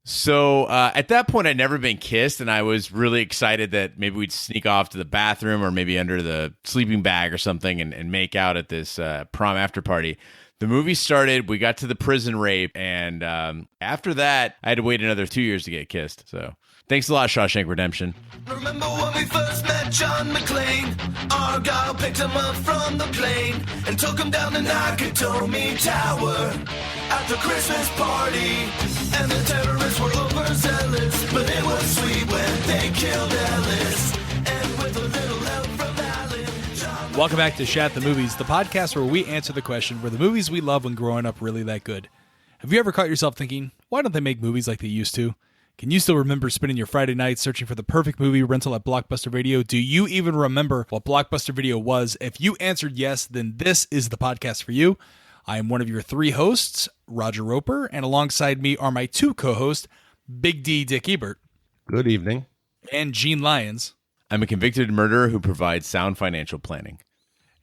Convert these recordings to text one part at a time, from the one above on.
So at that point, I'd never been kissed, and I was really excited that maybe we'd sneak off to the bathroom or maybe under the sleeping bag or something and make out at this prom after party. The movie started, we got to the prison rape, and after that, I had to wait another 2 years to get kissed. So thanks a lot, Shawshank Redemption. Remember when we first met John McClane? Argyle picked him up from the plane and took him down the Nakatomi Tower at the Christmas party. And the terrorists were overzealous, but it was sweet when they killed Ellis. And with a little help from Alan, John... Welcome back to Shat the Movies, the podcast where we answer the question, were the movies we loved when growing up really that good? Have you ever caught yourself thinking, why don't they make movies like they used to? Can you still remember spending your Friday nights searching for the perfect movie rental at Blockbuster Video? Do you even remember what Blockbuster Video was? If you answered yes, then this is the podcast for you. I am one of your three hosts, Roger Roper, and alongside me are my two co-hosts, Big D, Dick Ebert. Good evening. And Gene Lyons. I'm a convicted murderer who provides sound financial planning.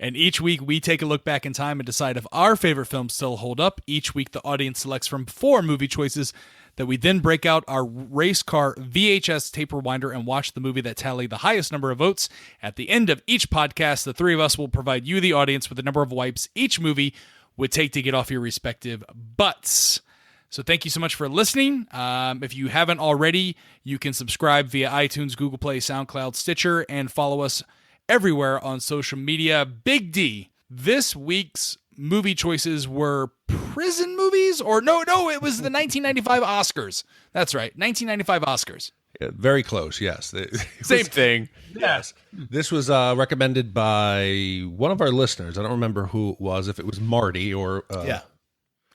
And each week we take a look back in time and decide if our favorite films still hold up. Each week the audience selects from 4 movie choices that we then break out our race car VHS tape rewinder and watch the movie that tally the highest number of votes. At the end of each podcast, the three of us will provide you, the audience, with the number of wipes each movie would take to get off your respective butts. So thank you so much for listening. If you haven't already, you can subscribe via iTunes, Google Play, SoundCloud, Stitcher, and follow us everywhere on social media. Big D, this week's movie choices were prison movies? Or no, it was the 1995 Oscars. That's right, 1995 Oscars. Yeah, very close, yes. Same thing. Yes. This was recommended by one of our listeners. I don't remember who it was, if it was Marty or... yeah.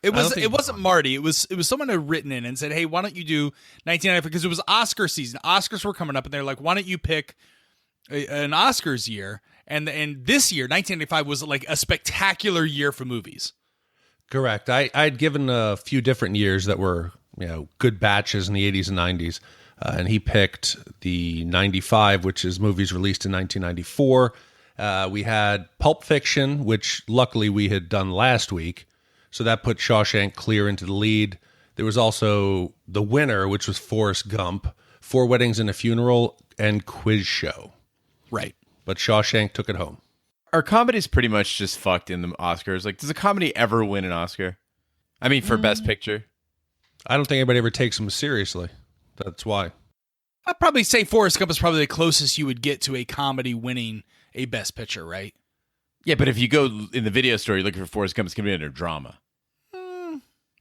It wasn't Marty. It was someone who had written in and said, hey, why don't you do 1995? Because it was Oscar season. Oscars were coming up, and they're like, why don't you pick an Oscars year? And this year, 1995, was like a spectacular year for movies. Correct. I'd given a few different years that were, good batches in the 80s and 90s. And he picked the 95, which is movies released in 1994. We had Pulp Fiction, which luckily we had done last week. So that put Shawshank clear into the lead. There was also the winner, which was Forrest Gump, 4 Weddings and a Funeral, and Quiz Show. Right. But Shawshank took it home. Our comedy's pretty much just fucked in the Oscars. Like, does a comedy ever win an Oscar? I mean, for Best Picture? I don't think anybody ever takes them seriously. That's why. I'd probably say Forrest Gump is probably the closest you would get to a comedy winning a Best Picture, right? Yeah, but if you go in the video store, you're looking for Forrest Gump, it's going to be under drama.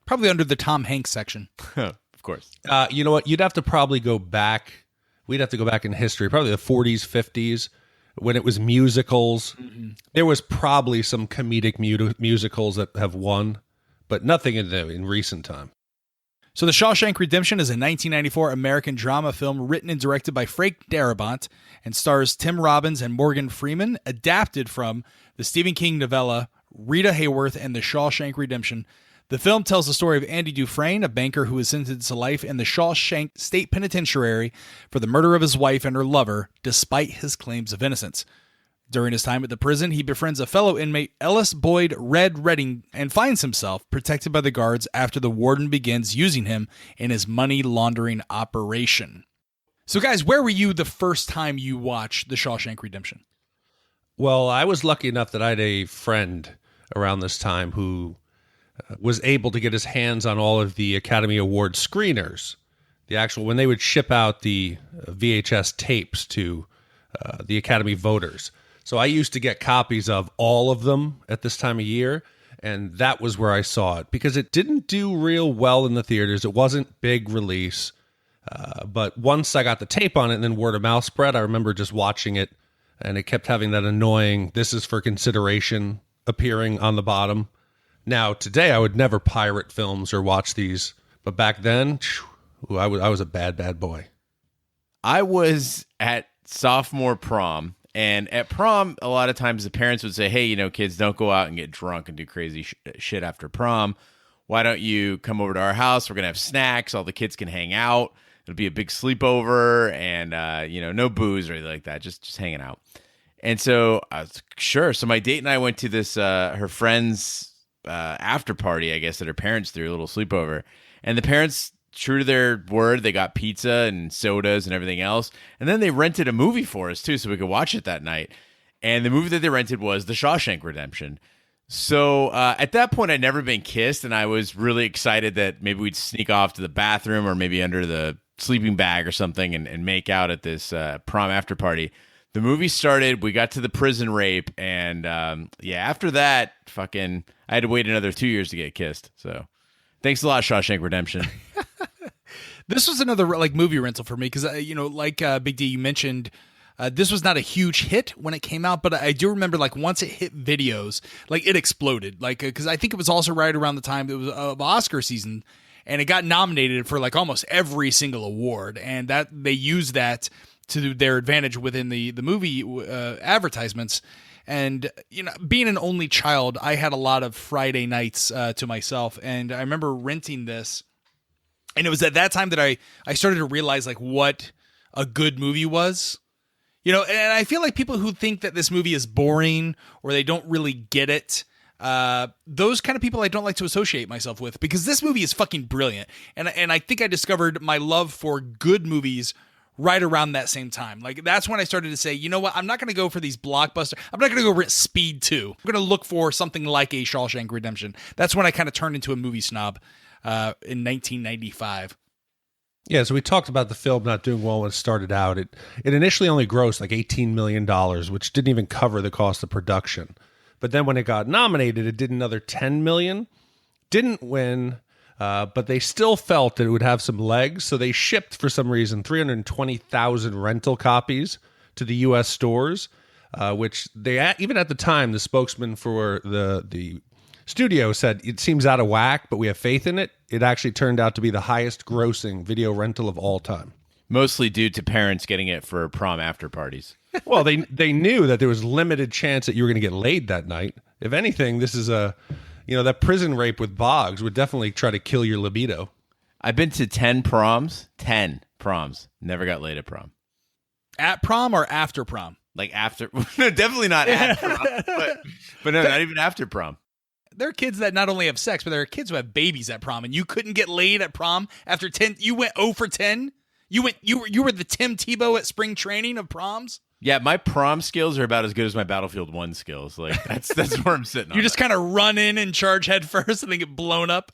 Probably under the Tom Hanks section. Of course. You know what? You'd have to probably go back. We'd have to go back in history, probably the 40s, 50s, when it was musicals. Mm-hmm. There was probably some comedic musicals that have won, but nothing in recent time. So The Shawshank Redemption is a 1994 American drama film written and directed by Frank Darabont and stars Tim Robbins and Morgan Freeman, adapted from the Stephen King novella Rita Hayworth and The Shawshank Redemption. The film tells the story of Andy Dufresne, a banker who is sentenced to life in the Shawshank State Penitentiary for the murder of his wife and her lover, despite his claims of innocence. During his time at the prison, he befriends a fellow inmate, Ellis Boyd Red Redding, and finds himself protected by the guards after the warden begins using him in his money laundering operation. So guys, where were you the first time you watched The Shawshank Redemption? Well, I was lucky enough that I had a friend around this time who was able to get his hands on all of the Academy Award screeners. The actual, when they would ship out the VHS tapes to the Academy voters. So I used to get copies of all of them at this time of year, and that was where I saw it, because it didn't do real well in the theaters. It wasn't big release, but once I got the tape on it and then word of mouth spread, I remember just watching it, and it kept having that annoying, this is for consideration, appearing on the bottom. Now, today, I would never pirate films or watch these, but back then, I was a bad boy. I was at sophomore prom. And at prom, a lot of times the parents would say, hey, kids, don't go out and get drunk and do crazy shit after prom. Why don't you come over to our house? We're going to have snacks. All the kids can hang out. It'll be a big sleepover and, no booze or anything like that. Just hanging out. And so I was sure. So my date and I went to this, her friend's after party, I guess, that her parents threw, a little sleepover. And the parents true to their word, they got pizza and sodas and everything else. And then they rented a movie for us too, so we could watch it that night. And the movie that they rented was The Shawshank Redemption. So at that point, I'd never been kissed, and I was really excited that maybe we'd sneak off to the bathroom or maybe under the sleeping bag or something and make out at this prom after party. The movie started, we got to the prison rape, and after that, I had to wait another 2 years to get kissed. So thanks a lot, Shawshank Redemption. This was another like movie rental for me because, Big D, you mentioned, this was not a huge hit when it came out, but I do remember like once it hit videos, like it exploded. Like, because I think it was also right around the time it was of Oscar season, and it got nominated for like almost every single award, and that they used that to their advantage within the movie advertisements. And, being an only child, I had a lot of Friday nights to myself, and I remember renting this, and it was at that time that I started to realize like what a good movie was. And I feel like people who think that this movie is boring or they don't really get it, those kind of people I don't like to associate myself with, because this movie is fucking brilliant. And I think I discovered my love for good movies right around that same time. Like, that's when I started to say, you know what, I'm not going to go for these blockbuster. I'm not going to go rent Speed 2. I'm going to look for something like a Shawshank Redemption. That's when I kind of turned into a movie snob in 1995. Yeah, so we talked about the film not doing well when it started out. It initially only grossed like $18 million, which didn't even cover the cost of production. But then when it got nominated, it did another $10 million. Didn't win, but they still felt that it would have some legs. So they shipped, for some reason, 320,000 rental copies to the U.S. stores, which they even at the time, the spokesman for the studio said, it seems out of whack, but we have faith in it. It actually turned out to be the highest grossing video rental of all time. Mostly due to parents getting it for prom after parties. Well, they knew that there was limited chance that you were going to get laid that night. If anything, this is that prison rape with Boggs would definitely try to kill your libido. I've been to 10 proms. 10 proms. Never got laid at prom. At prom or after prom? Like after. No, definitely not at prom. But no, not even after prom. There are kids that not only have sex, but there are kids who have babies at prom, and you couldn't get laid at prom after 10. You went 0 for 10. You were the Tim Tebow at spring training of proms. Yeah, my prom skills are about as good as my Battlefield 1 skills. Like that's where I'm sitting. You just kind of run in and charge head first, and then get blown up.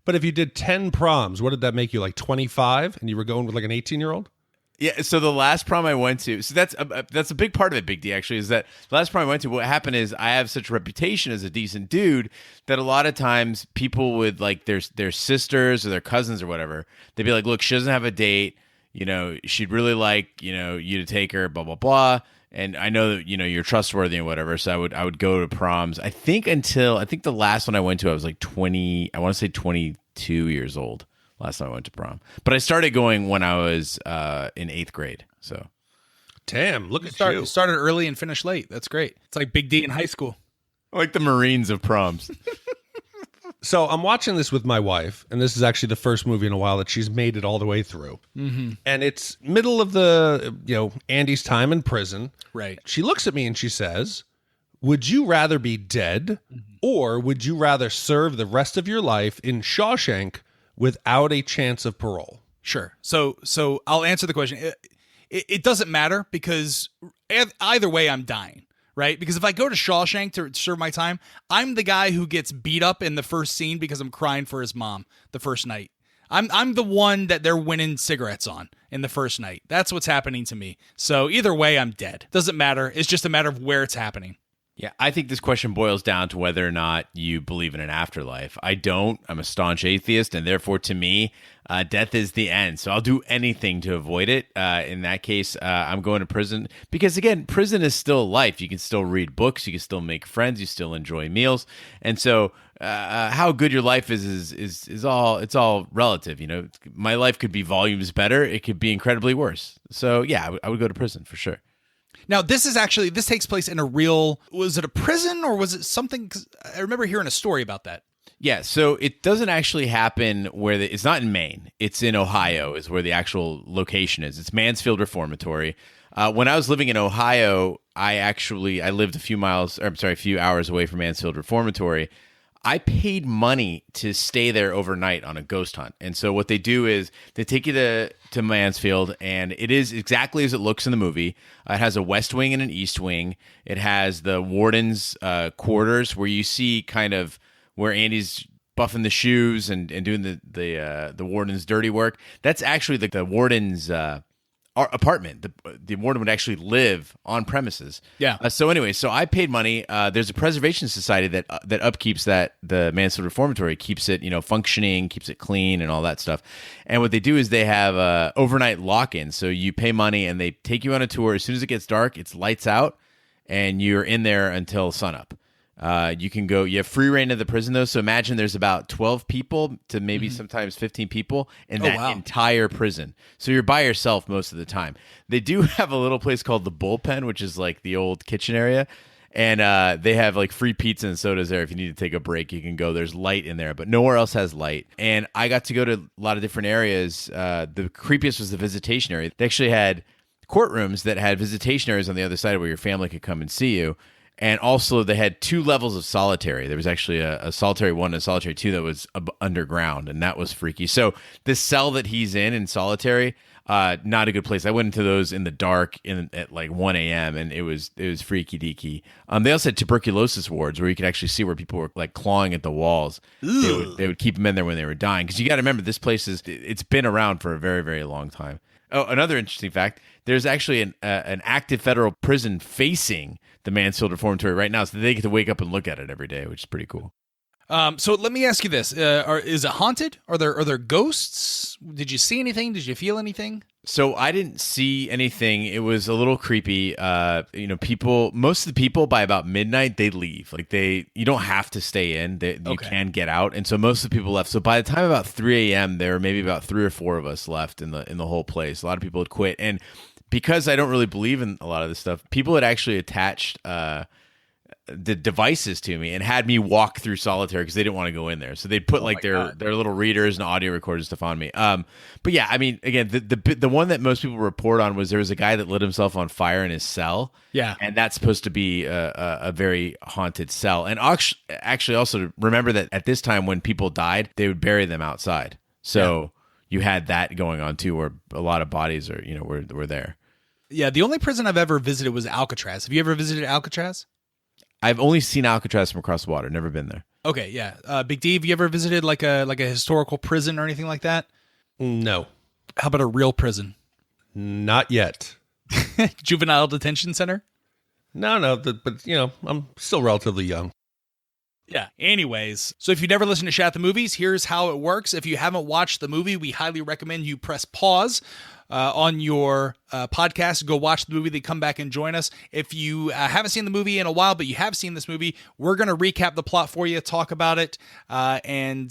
But if you did 10 proms, what did that make you, like 25, and you were going with like an 18-year-old? Yeah, so the last prom I went to, so that's a big part of it, Big D, actually, is that the last prom I went to, what happened is I have such a reputation as a decent dude that a lot of times people would, like, their sisters or their cousins or whatever, they'd be like, look, she doesn't have a date, she'd really like, you to take her, blah, blah, blah, and I know that, you're trustworthy and whatever, so I would go to proms, I think the last one I went to, I was like 20, I want to say 22 years old. Last time I went to prom. But I started going when I was in 8th grade. So, damn, look at you. Started early and finished late. That's great. It's like Big D in high school. Like the Marines of proms. So I'm watching this with my wife, and this is actually the first movie in a while that she's made it all the way through. Mm-hmm. And it's middle of the, Andy's time in prison. Right. She looks at me and she says, would you rather be dead, or would you rather serve the rest of your life in Shawshank without a chance of parole? Sure. So I'll answer the question. It doesn't matter, because either way I'm dying, right? Because if I go to Shawshank to serve my time, I'm the guy who gets beat up in the first scene because I'm crying for his mom the first night. I'm the one that they're winning cigarettes on in the first night. That's what's happening to me. So either way, I'm dead. Doesn't matter. It's just a matter of where it's happening. Yeah, I think this question boils down to whether or not you believe in an afterlife. I don't. I'm a staunch atheist, and therefore, to me, death is the end. So I'll do anything to avoid it. In that case, I'm going to prison because, again, prison is still life. You can still read books. You can still make friends. You still enjoy meals. And so how good your life is all relative. My life could be volumes better. It could be incredibly worse. So, yeah, I would go to prison for sure. Now, this takes place in was it a prison or was it something? 'Cause I remember hearing a story about that. Yeah, so it doesn't actually happen it's not in Maine. It's in Ohio is where the actual location is. It's Mansfield Reformatory. When I was living in Ohio, I lived a few hours away from Mansfield Reformatory. I paid money to stay there overnight on a ghost hunt. And so what they do is they take you to Mansfield, and it is exactly as it looks in the movie. It has a west wing and an east wing. It has the warden's quarters, where you see kind of where Andy's buffing the shoes and doing the warden's dirty work. That's actually the warden's apartment. The warden would actually live on premises. Yeah. So anyway, so I paid money. There's a preservation society that upkeeps the Mansfield Reformatory, keeps it functioning, keeps it clean, and all that stuff. And what they do is they have overnight lock-in. So you pay money and they take you on a tour. As soon as it gets dark, it's lights out, and you're in there until sunup. You can go. You have free reign of the prison, though. So imagine there's about 12 people to maybe sometimes 15 people in that entire prison. So you're by yourself most of the time. They do have a little place called the Bullpen, which is like the old kitchen area, and they have like free pizza and sodas there. If you need to take a break, you can go. There's light in there, but nowhere else has light. And I got to go to a lot of different areas. The creepiest was the visitation area. They actually had courtrooms that had visitation areas on the other side where your family could come and see you. And also, they had 2 levels of solitary. There was actually a solitary 1 and a solitary 2 that was underground, and that was freaky. So this cell that he's in solitary, not a good place. I went into those in the dark at like 1 a.m., and it was freaky deaky. They also had tuberculosis wards where you could actually see where people were like clawing at the walls. They would keep them in there when they were dying, because you got to remember, this place it's been around for a very, very long time. Oh, another interesting fact: there's actually an active federal prison facing the Mansfield Reformatory right now, so they get to wake up and look at it every day, which is pretty cool. So let me ask you this: is it haunted? Are there ghosts? Did you see anything? Did you feel anything? So I didn't see anything. It was a little creepy. Most of the people by about midnight they leave. Like you don't have to stay in. You can get out, and so most of the people left. So by the time about 3 a.m., there were maybe about 3 or 4 of us left in the whole place. A lot of people had quit, and because I don't really believe in a lot of this stuff, people had actually attached the devices to me and had me walk through solitary because they didn't want to go in there. So they'd put their little readers and audio recorders stuff on me. But yeah, I mean, again, the one that most people report on was there was a guy that lit himself on fire in his cell. Yeah. And that's supposed to be a very haunted cell. And actually also remember that at this time when people died, they would bury them outside. So you had that going on too, where a lot of bodies were there. Yeah. The only prison I've ever visited was Alcatraz. Have you ever visited Alcatraz? I've only seen Alcatraz from across the water. Never been there. Okay, yeah. Big D, have you ever visited like a historical prison or anything like that? No. How about a real prison? Not yet. Juvenile detention center? No, but I'm still relatively young. Yeah. Anyways, so if you never listened to Shat the Movies, here's how it works. If you haven't watched the movie, we highly recommend you press pause on your podcast. Go watch the movie, then come back and join us. If you haven't seen the movie in a while, but you have seen this movie, we're going to recap the plot for you, talk about it, and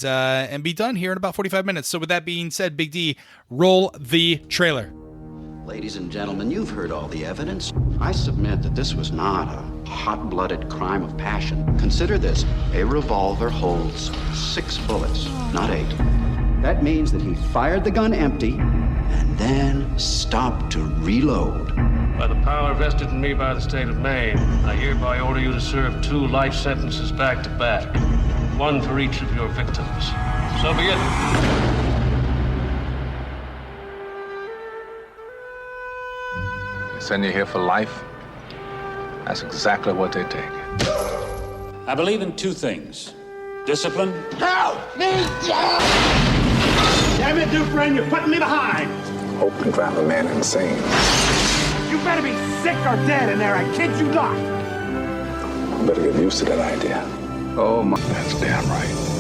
be done here in about 45 minutes. So with that being said, Big D, roll the trailer. Ladies and gentlemen, you've heard all the evidence. I submit that this was not a hot-blooded crime of passion. Consider this. A revolver holds 6 bullets, not 8. That means that he fired the gun empty and then stopped to reload. By the power vested in me by the state of Maine, I hereby order you to serve 2 life sentences back to back. 1 for each of your victims. So be it. Send you here for life? That's exactly what they take. I believe in 2 things. Discipline. Help me! Damn it, Dufresne, you're putting me behind! Hope can drive a man insane. You better be sick or dead in there, I kid you not! Better get used to that idea. Oh my, that's damn right.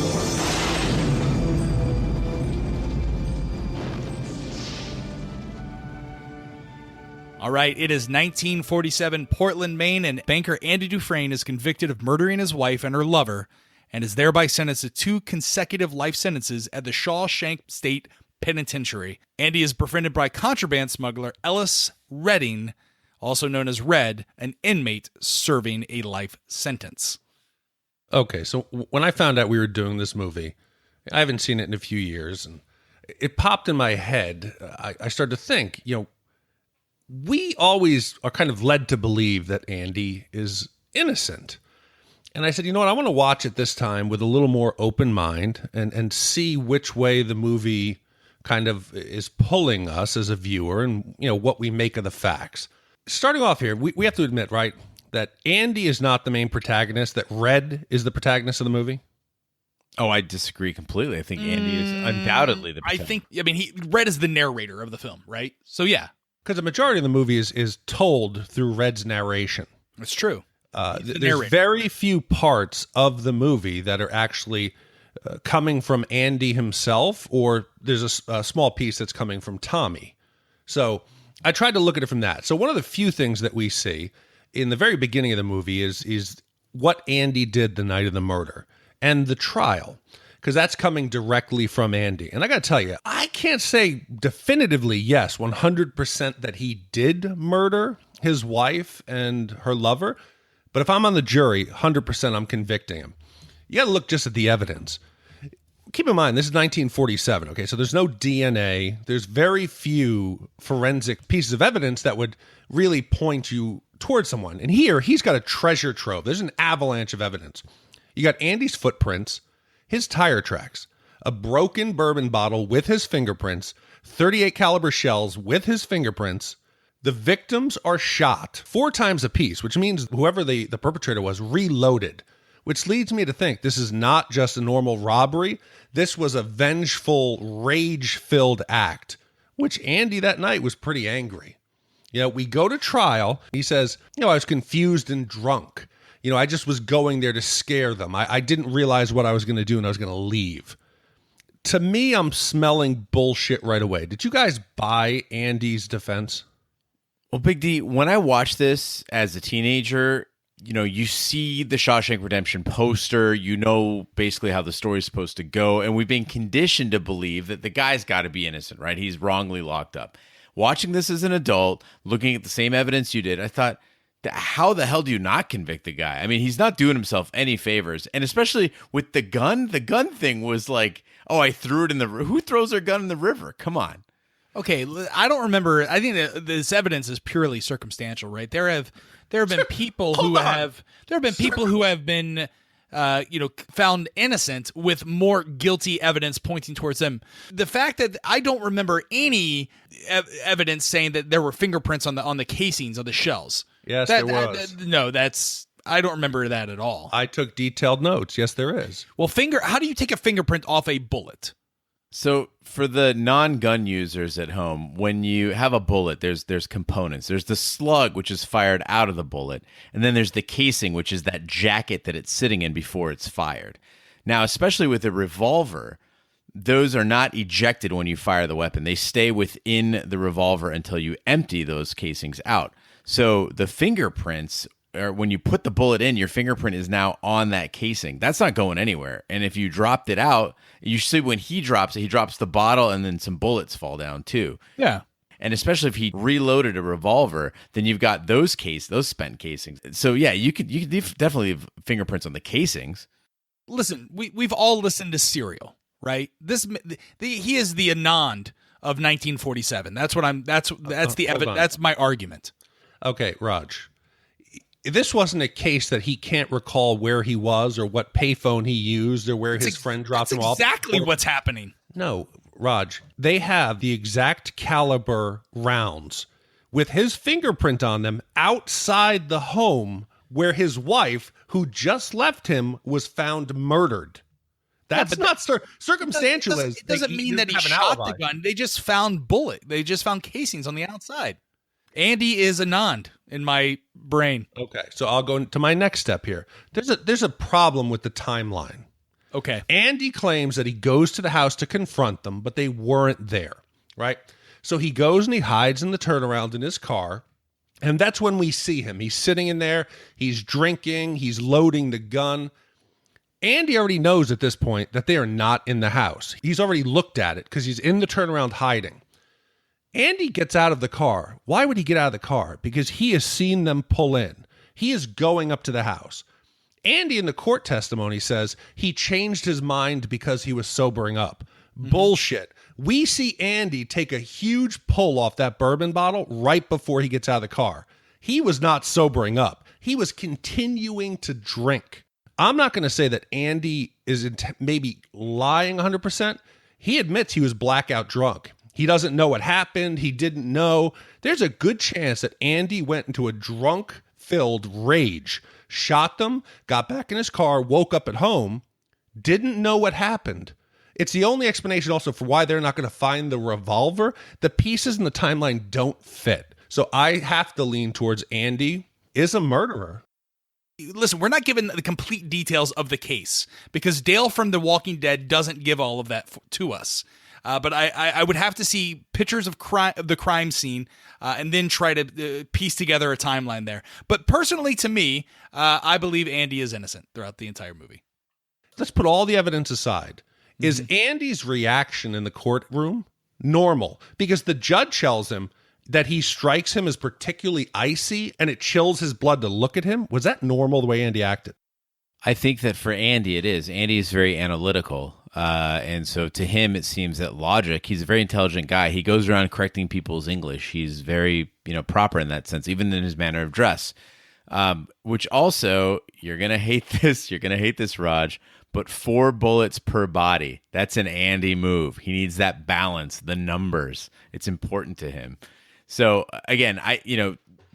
All right, it is 1947, Portland, Maine, and banker Andy Dufresne is convicted of murdering his wife and her lover and is thereby sentenced to 2 consecutive life sentences at the Shawshank State Penitentiary. Andy is befriended by contraband smuggler Ellis Redding, also known as Red, an inmate serving a life sentence. Okay, so when I found out we were doing this movie, I haven't seen it in a few years, and it popped in my head. I started to think, we always are kind of led to believe that Andy is innocent. And I said, you know what? I want to watch it this time with a little more open mind and see which way the movie kind of is pulling us as a viewer and, what we make of the facts. Starting off here, we have to admit, right, that Andy is not the main protagonist, that Red is the protagonist of the movie. Oh, I disagree completely. I think Andy is undoubtedly the protagonist. Red is the narrator of the film, right? So, yeah. Because the majority of the movie is told through Red's narration. It's true. There's very few parts of the movie that are actually coming from Andy himself, or there's a small piece that's coming from Tommy. So I tried to look at it from that. So one of the few things that we see in the very beginning of the movie is what Andy did the night of the murder and the trial, because that's coming directly from Andy. And I got to tell you, I can't say definitively, yes, 100% that he did murder his wife and her lover. But if I'm on the jury, 100% I'm convicting him. You got to look just at the evidence. Keep in mind, this is 1947, okay? So there's no DNA. There's very few forensic pieces of evidence that would really point you towards someone. And here, he's got a treasure trove. There's an avalanche of evidence. You got Andy's footprints, his tire tracks, a broken bourbon bottle with his fingerprints, 38 caliber shells with his fingerprints. The victims are shot 4 times apiece, which means whoever the perpetrator was reloaded, which leads me to think this is not just a normal robbery. This was a vengeful, rage-filled act, which Andy that night was pretty angry. We go to trial. He says, I was confused and drunk. I just was going there to scare them. I didn't realize what I was going to do and I was going to leave. To me, I'm smelling bullshit right away. Did you guys buy Andy's defense? Well, Big D, when I watched this as a teenager, you see the Shawshank Redemption poster, basically how the story's supposed to go, and we've been conditioned to believe that the guy's got to be innocent, right? He's wrongly locked up. Watching this as an adult, looking at the same evidence you did, I thought, how the hell do you not convict the guy? I mean, he's not doing himself any favors, and especially with the gun thing was like, oh, I threw it in the river. Who throws their gun in the river? Come on. Okay, I don't remember. I think that this evidence is purely circumstantial, right? There have been people who have been found innocent with more guilty evidence pointing towards them. The fact that I don't remember any evidence saying that there were fingerprints on the casings of the shells. Yes, there was. I don't remember that at all. I took detailed notes. Yes, there is. Well, how do you take a fingerprint off a bullet? So for the non-gun users at home, when you have a bullet, there's components. There's the slug, which is fired out of the bullet, and then there's the casing, which is that jacket that it's sitting in before it's fired. Now, especially with a revolver, those are not ejected when you fire the weapon. They stay within the revolver until you empty those casings out. So the fingerprints, or when you put the bullet in, your fingerprint is now on that casing. That's not going anywhere. And if you dropped it out, you see when he drops it, he drops the bottle and then some bullets fall down too. Yeah. And especially if he reloaded a revolver, then you've got those spent casings. So yeah, you could definitely have fingerprints on the casings. Listen, we've all listened to Serial, right? He is the Anand of 1947. That's the evidence. That's my argument. Okay, Raj. This wasn't a case that he can't recall where he was or what payphone he used or where his friend dropped him off. That's exactly what's happening. No, Raj, they have the exact caliber rounds with his fingerprint on them outside the home where his wife, who just left him, was found murdered. That's not circumstantial. It doesn't mean that he shot the gun. They just found They just found casings on the outside. Andy is Anand in my brain. Okay, so I'll go to my next step here. There's a problem with the timeline. Okay. Andy claims that he goes to the house to confront them, but they weren't there, right? So he goes and he hides in the turnaround in his car, and that's when we see him. He's sitting in there, he's drinking, he's loading the gun. Andy already knows at this point that they are not in the house. He's already looked at it because he's in the turnaround hiding. Andy gets out of the car. Why would he get out of the car? Because he has seen them pull in. He is going up to the house. Andy in the court testimony says he changed his mind because he was sobering up. Mm-hmm. Bullshit. We see Andy take a huge pull off that bourbon bottle right before he gets out of the car. He was not sobering up. He was continuing to drink. I'm not going to say that Andy is maybe lying 100%. He admits he was blackout drunk. He doesn't know what happened. He didn't know. There's a good chance that Andy went into a drunk-filled rage, shot them, got back in his car, woke up at home, didn't know what happened. It's the only explanation also for why they're not going to find the revolver. The pieces in the timeline don't fit. So I have to lean towards Andy is a murderer. Listen, we're not given the complete details of the case because Dale from The Walking Dead doesn't give all of that to us. But I would have to see pictures of the crime scene and then try to piece together a timeline there. But personally, to me, I believe Andy is innocent throughout the entire movie. Let's put all the evidence aside. Is Andy's reaction in the courtroom normal? Because the judge tells him that he strikes him as particularly icy and it chills his blood to look at him. Was that normal the way Andy acted? I think that for Andy, it is. Andy is very analytical. And so to him, it seems that logic, he's a very intelligent guy. He goes around correcting people's English. He's very, proper in that sense, even in his manner of dress. Which also, you're going to hate this. You're going to hate this, Raj. But 4 bullets per body. That's an Andy move. He needs that balance, the numbers. It's important to him. So again,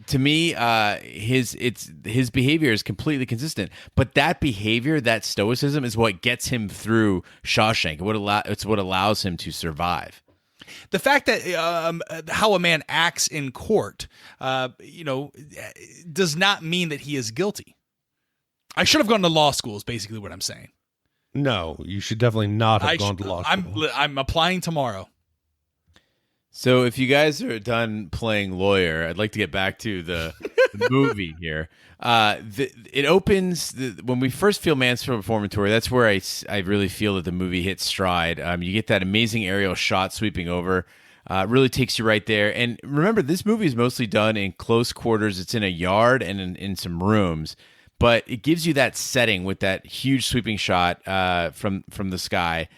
to me, his behavior is completely consistent. But that behavior, that stoicism, is what gets him through Shawshank. It's what allows him to survive. The fact that how a man acts in court, does not mean that he is guilty. I should have gone to law school is basically what I'm saying. No, you should definitely not have gone to law school. I'm applying tomorrow. So if you guys are done playing lawyer, I'd like to get back to the movie here. It opens when we first feel Mansfield Reformatory. That's where I really feel that the movie hits stride. You get that amazing aerial shot sweeping over. Really takes you right there. And remember, this movie is mostly done in close quarters. It's in a yard and in some rooms. But it gives you that setting with that huge sweeping shot from the sky.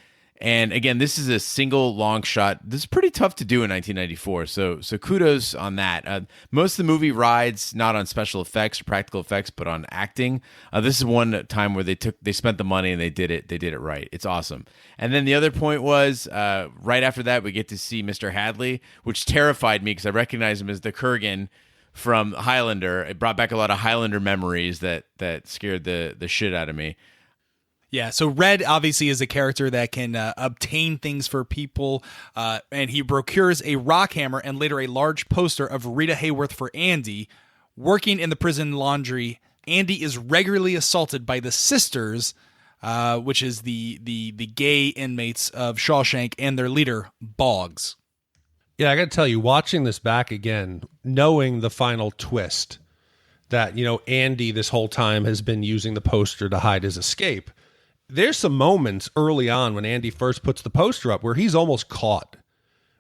And again, this is a single long shot. This is pretty tough to do in 1994. So kudos on that. Most of the movie rides not on special effects or practical effects, but on acting. This is one time where they spent the money and they did it right. It's awesome. And then the other point was right after that we get to see Mr. Hadley, which terrified me because I recognize him as the Kurgan from Highlander. It brought back a lot of Highlander memories that scared the shit out of me. Yeah, so Red obviously is a character that can obtain things for people, and he procures a rock hammer and later a large poster of Rita Hayworth for Andy. Working in the prison laundry, Andy is regularly assaulted by the sisters, which is the gay inmates of Shawshank, and their leader, Boggs. Yeah, I got to tell you, watching this back again, knowing the final twist that, Andy this whole time has been using the poster to hide his escape. There's some moments early on when Andy first puts the poster up where he's almost caught,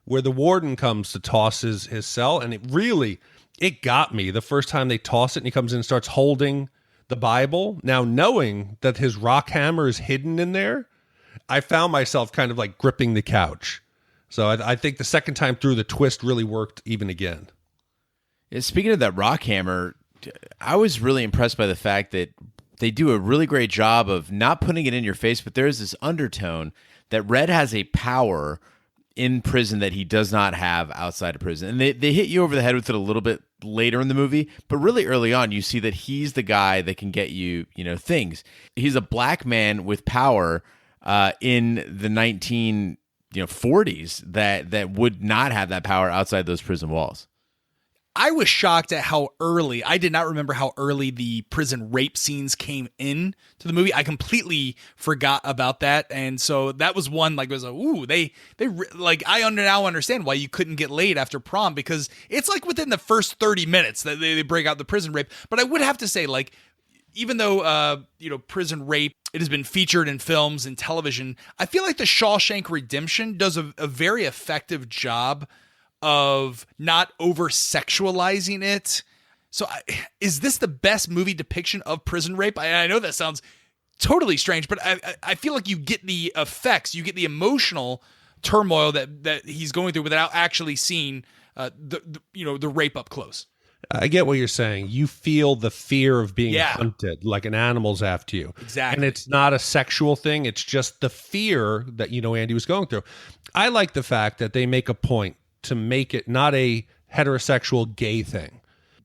where the warden comes to toss his cell. And it got me the first time they toss it and he comes in and starts holding the Bible. Now, knowing that his rock hammer is hidden in there, I found myself kind of like gripping the couch. So I think the second time through, the twist really worked even again. Yeah, speaking of that rock hammer, I was really impressed by the fact that they do a really great job of not putting it in your face, but there is this undertone that Red has a power in prison that he does not have outside of prison. And they hit you over the head with it a little bit later in the movie, but really early on, you see that he's the guy that can get you, things. He's a black man with power in the 1940s that would not have that power outside those prison walls. I was shocked at how early, I did not remember how early the prison rape scenes came in to the movie. I completely forgot about that. And so that was one, like, it was like, ooh, I now understand why you couldn't get laid after Prom, because it's like within the first 30 minutes that they break out the prison rape. But I would have to say, like, even though, prison rape, it has been featured in films and television, I feel like the Shawshank Redemption does a very effective job of not over-sexualizing it. So is this the best movie depiction of prison rape? I know that sounds totally strange, but I feel like you get the effects, you get the emotional turmoil that he's going through without actually seeing the rape up close. I get what you're saying. You feel the fear of being Yeah. hunted, like an animal's after you. Exactly. And it's not a sexual thing. It's just the fear that, Andy was going through. I like the fact that they make a point to make it not a heterosexual gay thing.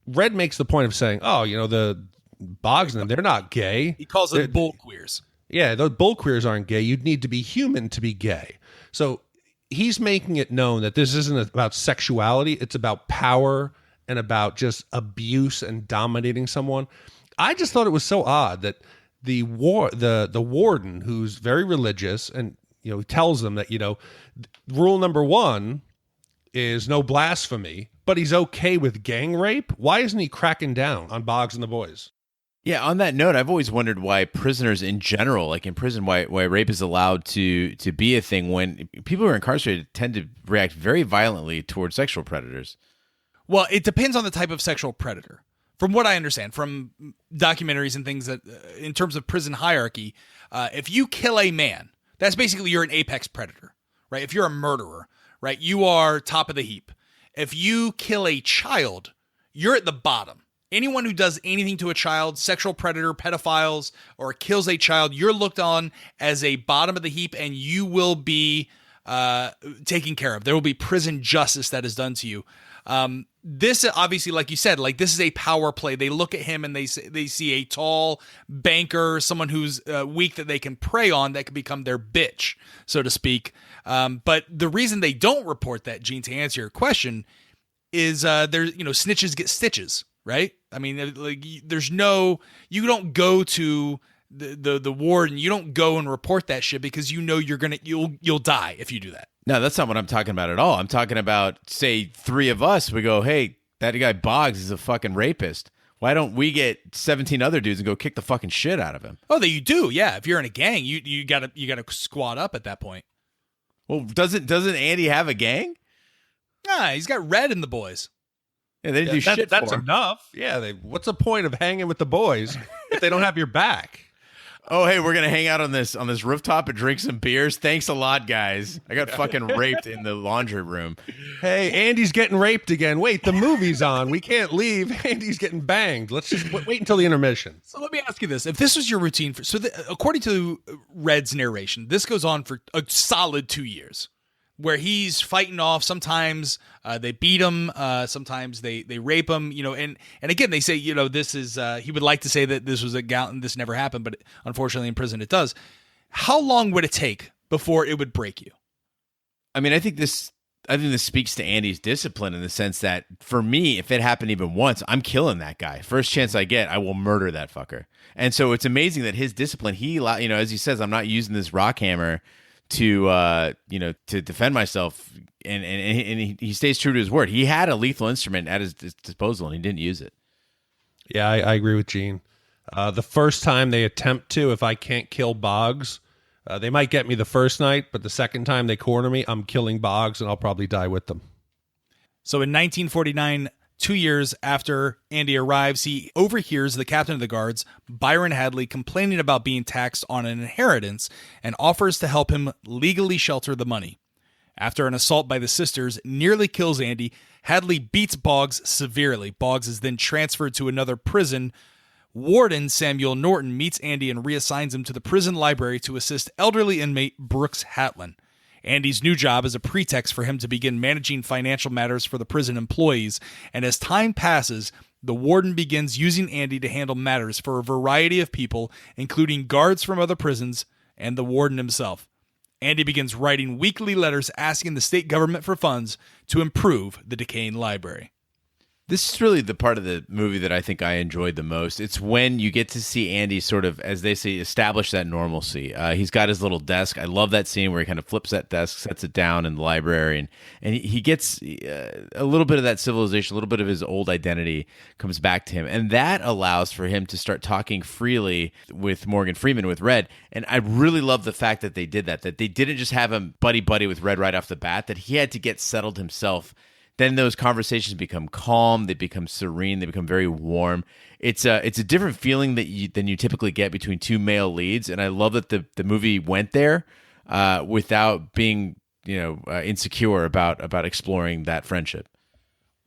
Red makes the point of saying, oh, the Boggs and them, they're not gay. He calls them bull queers. Yeah, the bull queers aren't gay. You'd need to be human to be gay. So he's making it known that this isn't about sexuality. It's about power and about just abuse and dominating someone. I just thought it was so odd that the warden, who's very religious, and he tells them that rule number 1 is no blasphemy, but he's okay with gang rape. Why isn't he cracking down on Boggs and the boys? Yeah, on that note, I've always wondered why prisoners in general, like in prison, why rape is allowed to be a thing when people who are incarcerated tend to react very violently towards sexual predators. Well, it depends on the type of sexual predator. From what I understand from documentaries and things that in terms of prison hierarchy, if you kill a man, that's basically you're an apex predator, right? If you're a murderer, right, you are top of the heap. If you kill a child, you're at the bottom. Anyone who does anything to a child, sexual predator, pedophiles, or kills a child, you're looked on as a bottom of the heap, and you will be taken care of. There will be prison justice that is done to you. This obviously, like you said, like this is a power play. They look at him and they see a tall banker, someone who's weak that they can prey on, that can become their bitch, so to speak. But the reason they don't report that, Gene, to answer your question, is snitches get stitches, right? I mean, like there's no, you don't go to the warden, you don't go and report that shit because you'll die if you do that. No, that's not what I'm talking about at all. I'm talking about, say, 3 of us, we go, hey, that guy Boggs is a fucking rapist. Why don't we get 17 other dudes and go kick the fucking shit out of him? Oh, that you do, yeah. If you're in a gang, you gotta squad up at that point. Well, doesn't Andy have a gang? Nah, he's got Red in the boys. Yeah, they didn't do shit That's for him. enough. Yeah, what's the point of hanging with the boys if they don't have your back? Oh, hey, we're gonna hang out on this rooftop and drink some beers. Thanks a lot, guys. I got fucking raped in the laundry room. Hey, Andy's getting raped again. Wait, the movie's on. We can't leave. Andy's getting banged. Let's just wait until the intermission. So let me ask you this: if this was your routine, according to Red's narration, this goes on for a solid 2 years, where he's fighting off. Sometimes they beat him. Sometimes they rape him. And again, they say, this is, he would like to say that this was a gout and this never happened, but unfortunately in prison it does. How long would it take before it would break you? I mean, I think this speaks to Andy's discipline in the sense that for me, if it happened even once, I'm killing that guy. First chance I get, I will murder that fucker. And so it's amazing that his discipline, as he says, I'm not using this rock hammer to defend myself, and he stays true to his word. He had a lethal instrument at his disposal and he didn't use it. Yeah, I agree with Gene. The first time they attempt to, if I can't kill Boggs, they might get me the first night, but the second time they corner me, I'm killing Boggs and I'll probably die with them. So in 1949, 2 years after Andy arrives, he overhears the captain of the guards, Byron Hadley, complaining about being taxed on an inheritance and offers to help him legally shelter the money. After an assault by the sisters nearly kills Andy, Hadley beats Boggs severely. Boggs is then transferred to another prison. Warden Samuel Norton meets Andy and reassigns him to the prison library to assist elderly inmate Brooks Hatlin. Andy's new job is a pretext for him to begin managing financial matters for the prison employees, and as time passes, the warden begins using Andy to handle matters for a variety of people, including guards from other prisons and the warden himself. Andy begins writing weekly letters asking the state government for funds to improve the decaying library. This is really the part of the movie that I think I enjoyed the most. It's when you get to see Andy sort of, as they say, establish that normalcy. He's got his little desk. I love that scene where he kind of flips that desk, sets it down in the library, and he gets a little bit of that civilization, a little bit of his old identity comes back to him. And that allows for him to start talking freely with Morgan Freeman, with Red. And I really love the fact that they did that they didn't just have him buddy-buddy with Red right off the bat, that he had to get settled himself. Then those conversations become calm, they become serene, they become very warm. It's a different feeling than you typically get between two male leads, and I love that the movie went there without being insecure about exploring that friendship.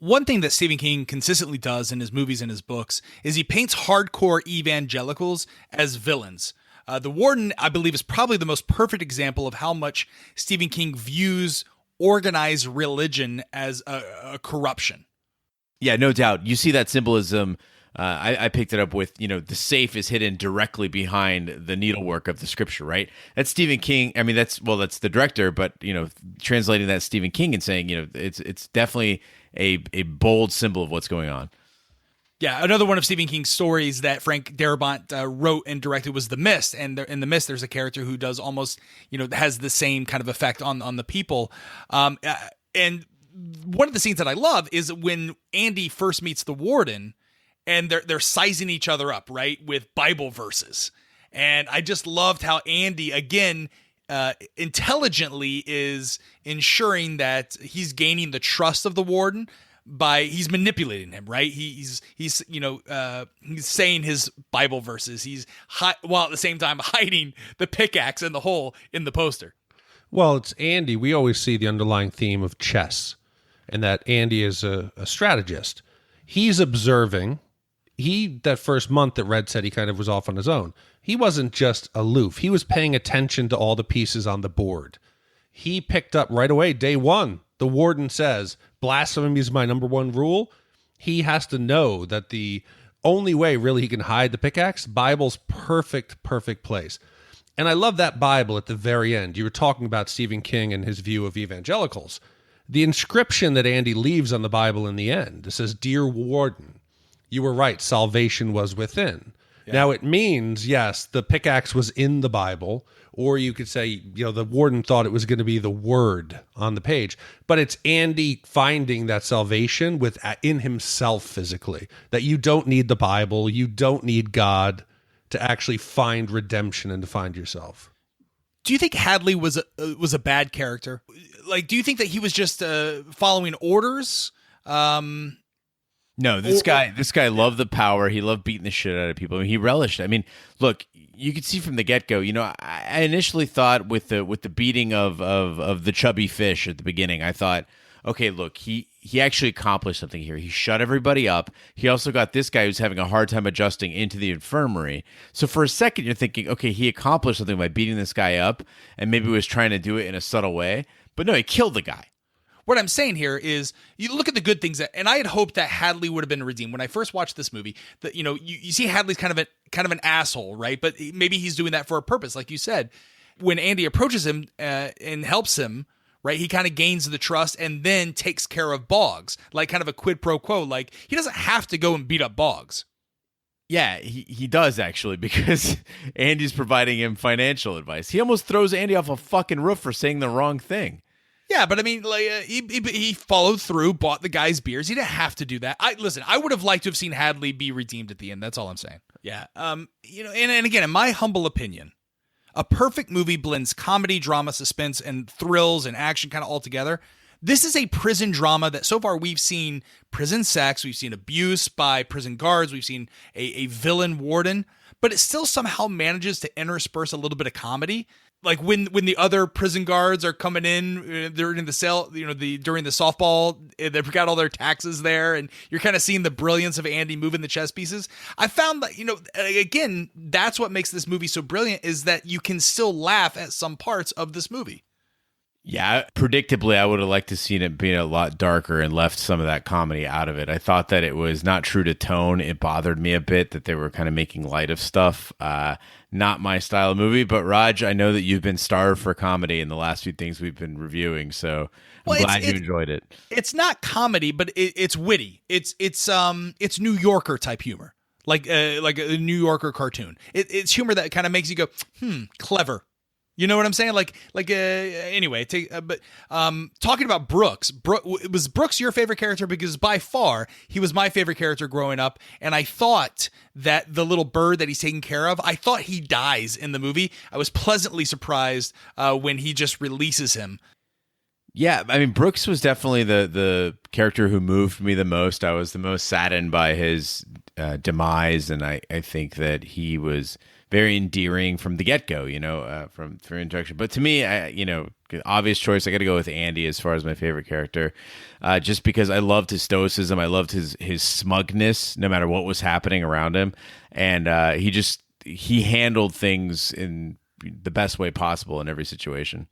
One thing that Stephen King consistently does in his movies and his books is he paints hardcore evangelicals as villains. The Warden, I believe, is probably the most perfect example of how much Stephen King views organized religion as a corruption. Yeah, no doubt. You see that symbolism. I picked it up with, the safe is hidden directly behind the needlework of the scripture, right? That's Stephen King. I mean, that's the director, but, translating that Stephen King and saying, it's definitely a bold symbol of what's going on. Yeah, another one of Stephen King's stories that Frank Darabont wrote and directed was The Mist. And in The Mist, there's a character who does almost, has the same kind of effect on the people. And one of the scenes that I love is when Andy first meets the Warden, and they're sizing each other up, right, with Bible verses. And I just loved how Andy, again, intelligently is ensuring that he's gaining the trust of the Warden by he's manipulating him, right? He's saying his Bible verses. He's while at the same time hiding the pickaxe in the hole in the poster. Well, it's Andy. We always see the underlying theme of chess, and that Andy is a strategist. He's observing. That first month that Red said he kind of was off on his own. He wasn't just aloof. He was paying attention to all the pieces on the board. He picked up right away, day one. The Warden says, blasphemy is my number one rule. He has to know that the only way really he can hide the pickaxe, Bible's perfect place. And I love that Bible at the very end. You were talking about Stephen King and his view of evangelicals. The inscription that Andy leaves on the Bible in the end, it says, Dear Warden, you were right, salvation was within. Yeah. Now it means, yes, the pickaxe was in the Bible, or you could say, the Warden thought it was going to be the word on the page, but it's Andy finding that salvation in himself physically, that you don't need the Bible, you don't need God to actually find redemption and to find yourself. Do you think Hadley was a bad character? Like, do you think that he was just following orders? No, this guy loved the power. He loved beating the shit out of people. I mean, he relished it. I mean, look, you could see from the get-go, I initially thought with the beating of the chubby fish at the beginning, I thought, okay, look, he actually accomplished something here. He shut everybody up. He also got this guy who's having a hard time adjusting into the infirmary. So for a second, you're thinking, okay, he accomplished something by beating this guy up, and maybe was trying to do it in a subtle way. But no, he killed the guy. What I'm saying here is, you look at the good things, and I had hoped that Hadley would have been redeemed. When I first watched this movie, that you see Hadley's kind of an asshole, right? But maybe he's doing that for a purpose, like you said. When Andy approaches him and helps him, right, he kind of gains the trust and then takes care of Boggs, like kind of a quid pro quo. Like, he doesn't have to go and beat up Boggs. Yeah, he does actually, because Andy's providing him financial advice. He almost throws Andy off a fucking roof for saying the wrong thing. Yeah, but I mean, like he followed through, bought the guy's beers. He didn't have to do that. I would have liked to have seen Hadley be redeemed at the end. That's all I'm saying. Yeah. And again, in my humble opinion, a perfect movie blends comedy, drama, suspense, and thrills and action kind of all together. This is a prison drama that so far we've seen prison sex, we've seen abuse by prison guards, we've seen a villain warden, but it still somehow manages to intersperse a little bit of comedy. Like when the other prison guards are coming in, they're in the cell, during the softball, they've got all their taxes there, and you're kind of seeing the brilliance of Andy moving the chess pieces. I found that, again, that's what makes this movie so brilliant, is that you can still laugh at some parts of this movie. Yeah, predictably, I would have liked to seen it being a lot darker and left some of that comedy out of it. I thought that it was not true to tone. It bothered me a bit that they were kind of making light of stuff. Not my style of movie, but Raj, I know that you've been starved for comedy in the last few things we've been reviewing, so I'm glad you enjoyed it. It's not comedy, but it's witty. It's New Yorker type humor, like a New Yorker cartoon. It's humor that kind of makes you go, clever. You know what I'm saying? Anyway, talking about Brooks, was Brooks your favorite character? Because by far, he was my favorite character growing up. And I thought that the little bird that he's taking care of, I thought he dies in the movie. I was pleasantly surprised when he just releases him. Yeah, I mean, Brooks was definitely the character who moved me the most. I was the most saddened by his demise, and I think that he was very endearing from the get-go, from introduction. But to me, obvious choice. I got to go with Andy as far as my favorite character, just because I loved his stoicism. I loved his smugness, no matter what was happening around him, and he handled things in the best way possible in every situation.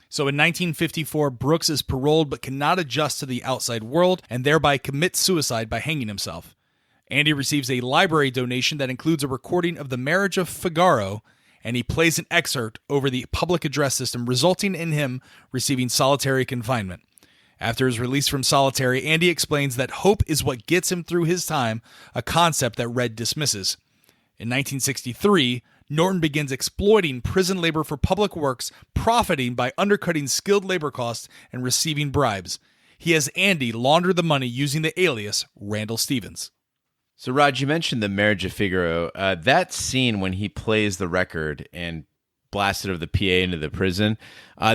So in 1954, Brooks is paroled but cannot adjust to the outside world and thereby commits suicide by hanging himself. Andy receives a library donation that includes a recording of the Marriage of Figaro, and he plays an excerpt over the public address system, resulting in him receiving solitary confinement. After his release from solitary, Andy explains that hope is what gets him through his time, a concept that Red dismisses. In 1963, Norton begins exploiting prison labor for public works, profiting by undercutting skilled labor costs and receiving bribes. He has Andy launder the money using the alias Randall Stevens. So, Rod, you mentioned the Marriage of Figaro. That scene when he plays the record and blasted over the PA into the prison,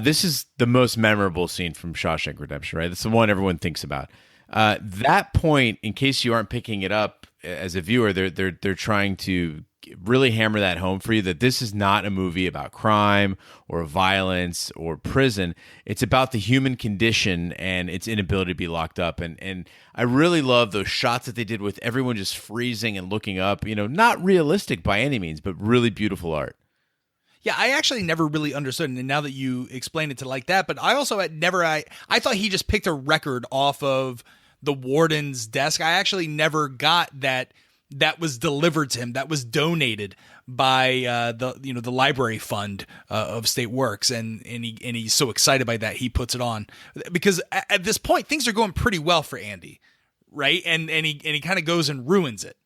this is the most memorable scene from Shawshank Redemption, right? That's the one everyone thinks about. That point, in case you aren't picking it up as a viewer, they're trying to really hammer that home for you, that this is not a movie about crime or violence or prison. It's about the human condition and its inability to be locked up. And I really love those shots that they did with everyone just freezing and looking up, not realistic by any means, but really beautiful art. Yeah, I actually never really understood, and now that you explain it to like that, but I also had never, I thought he just picked a record off of the warden's desk. I actually never got that was delivered to him, that was donated by the library fund of State Works, and he's so excited by that he puts it on because at this point things are going pretty well for Andy, right? And he kind of goes and ruins it.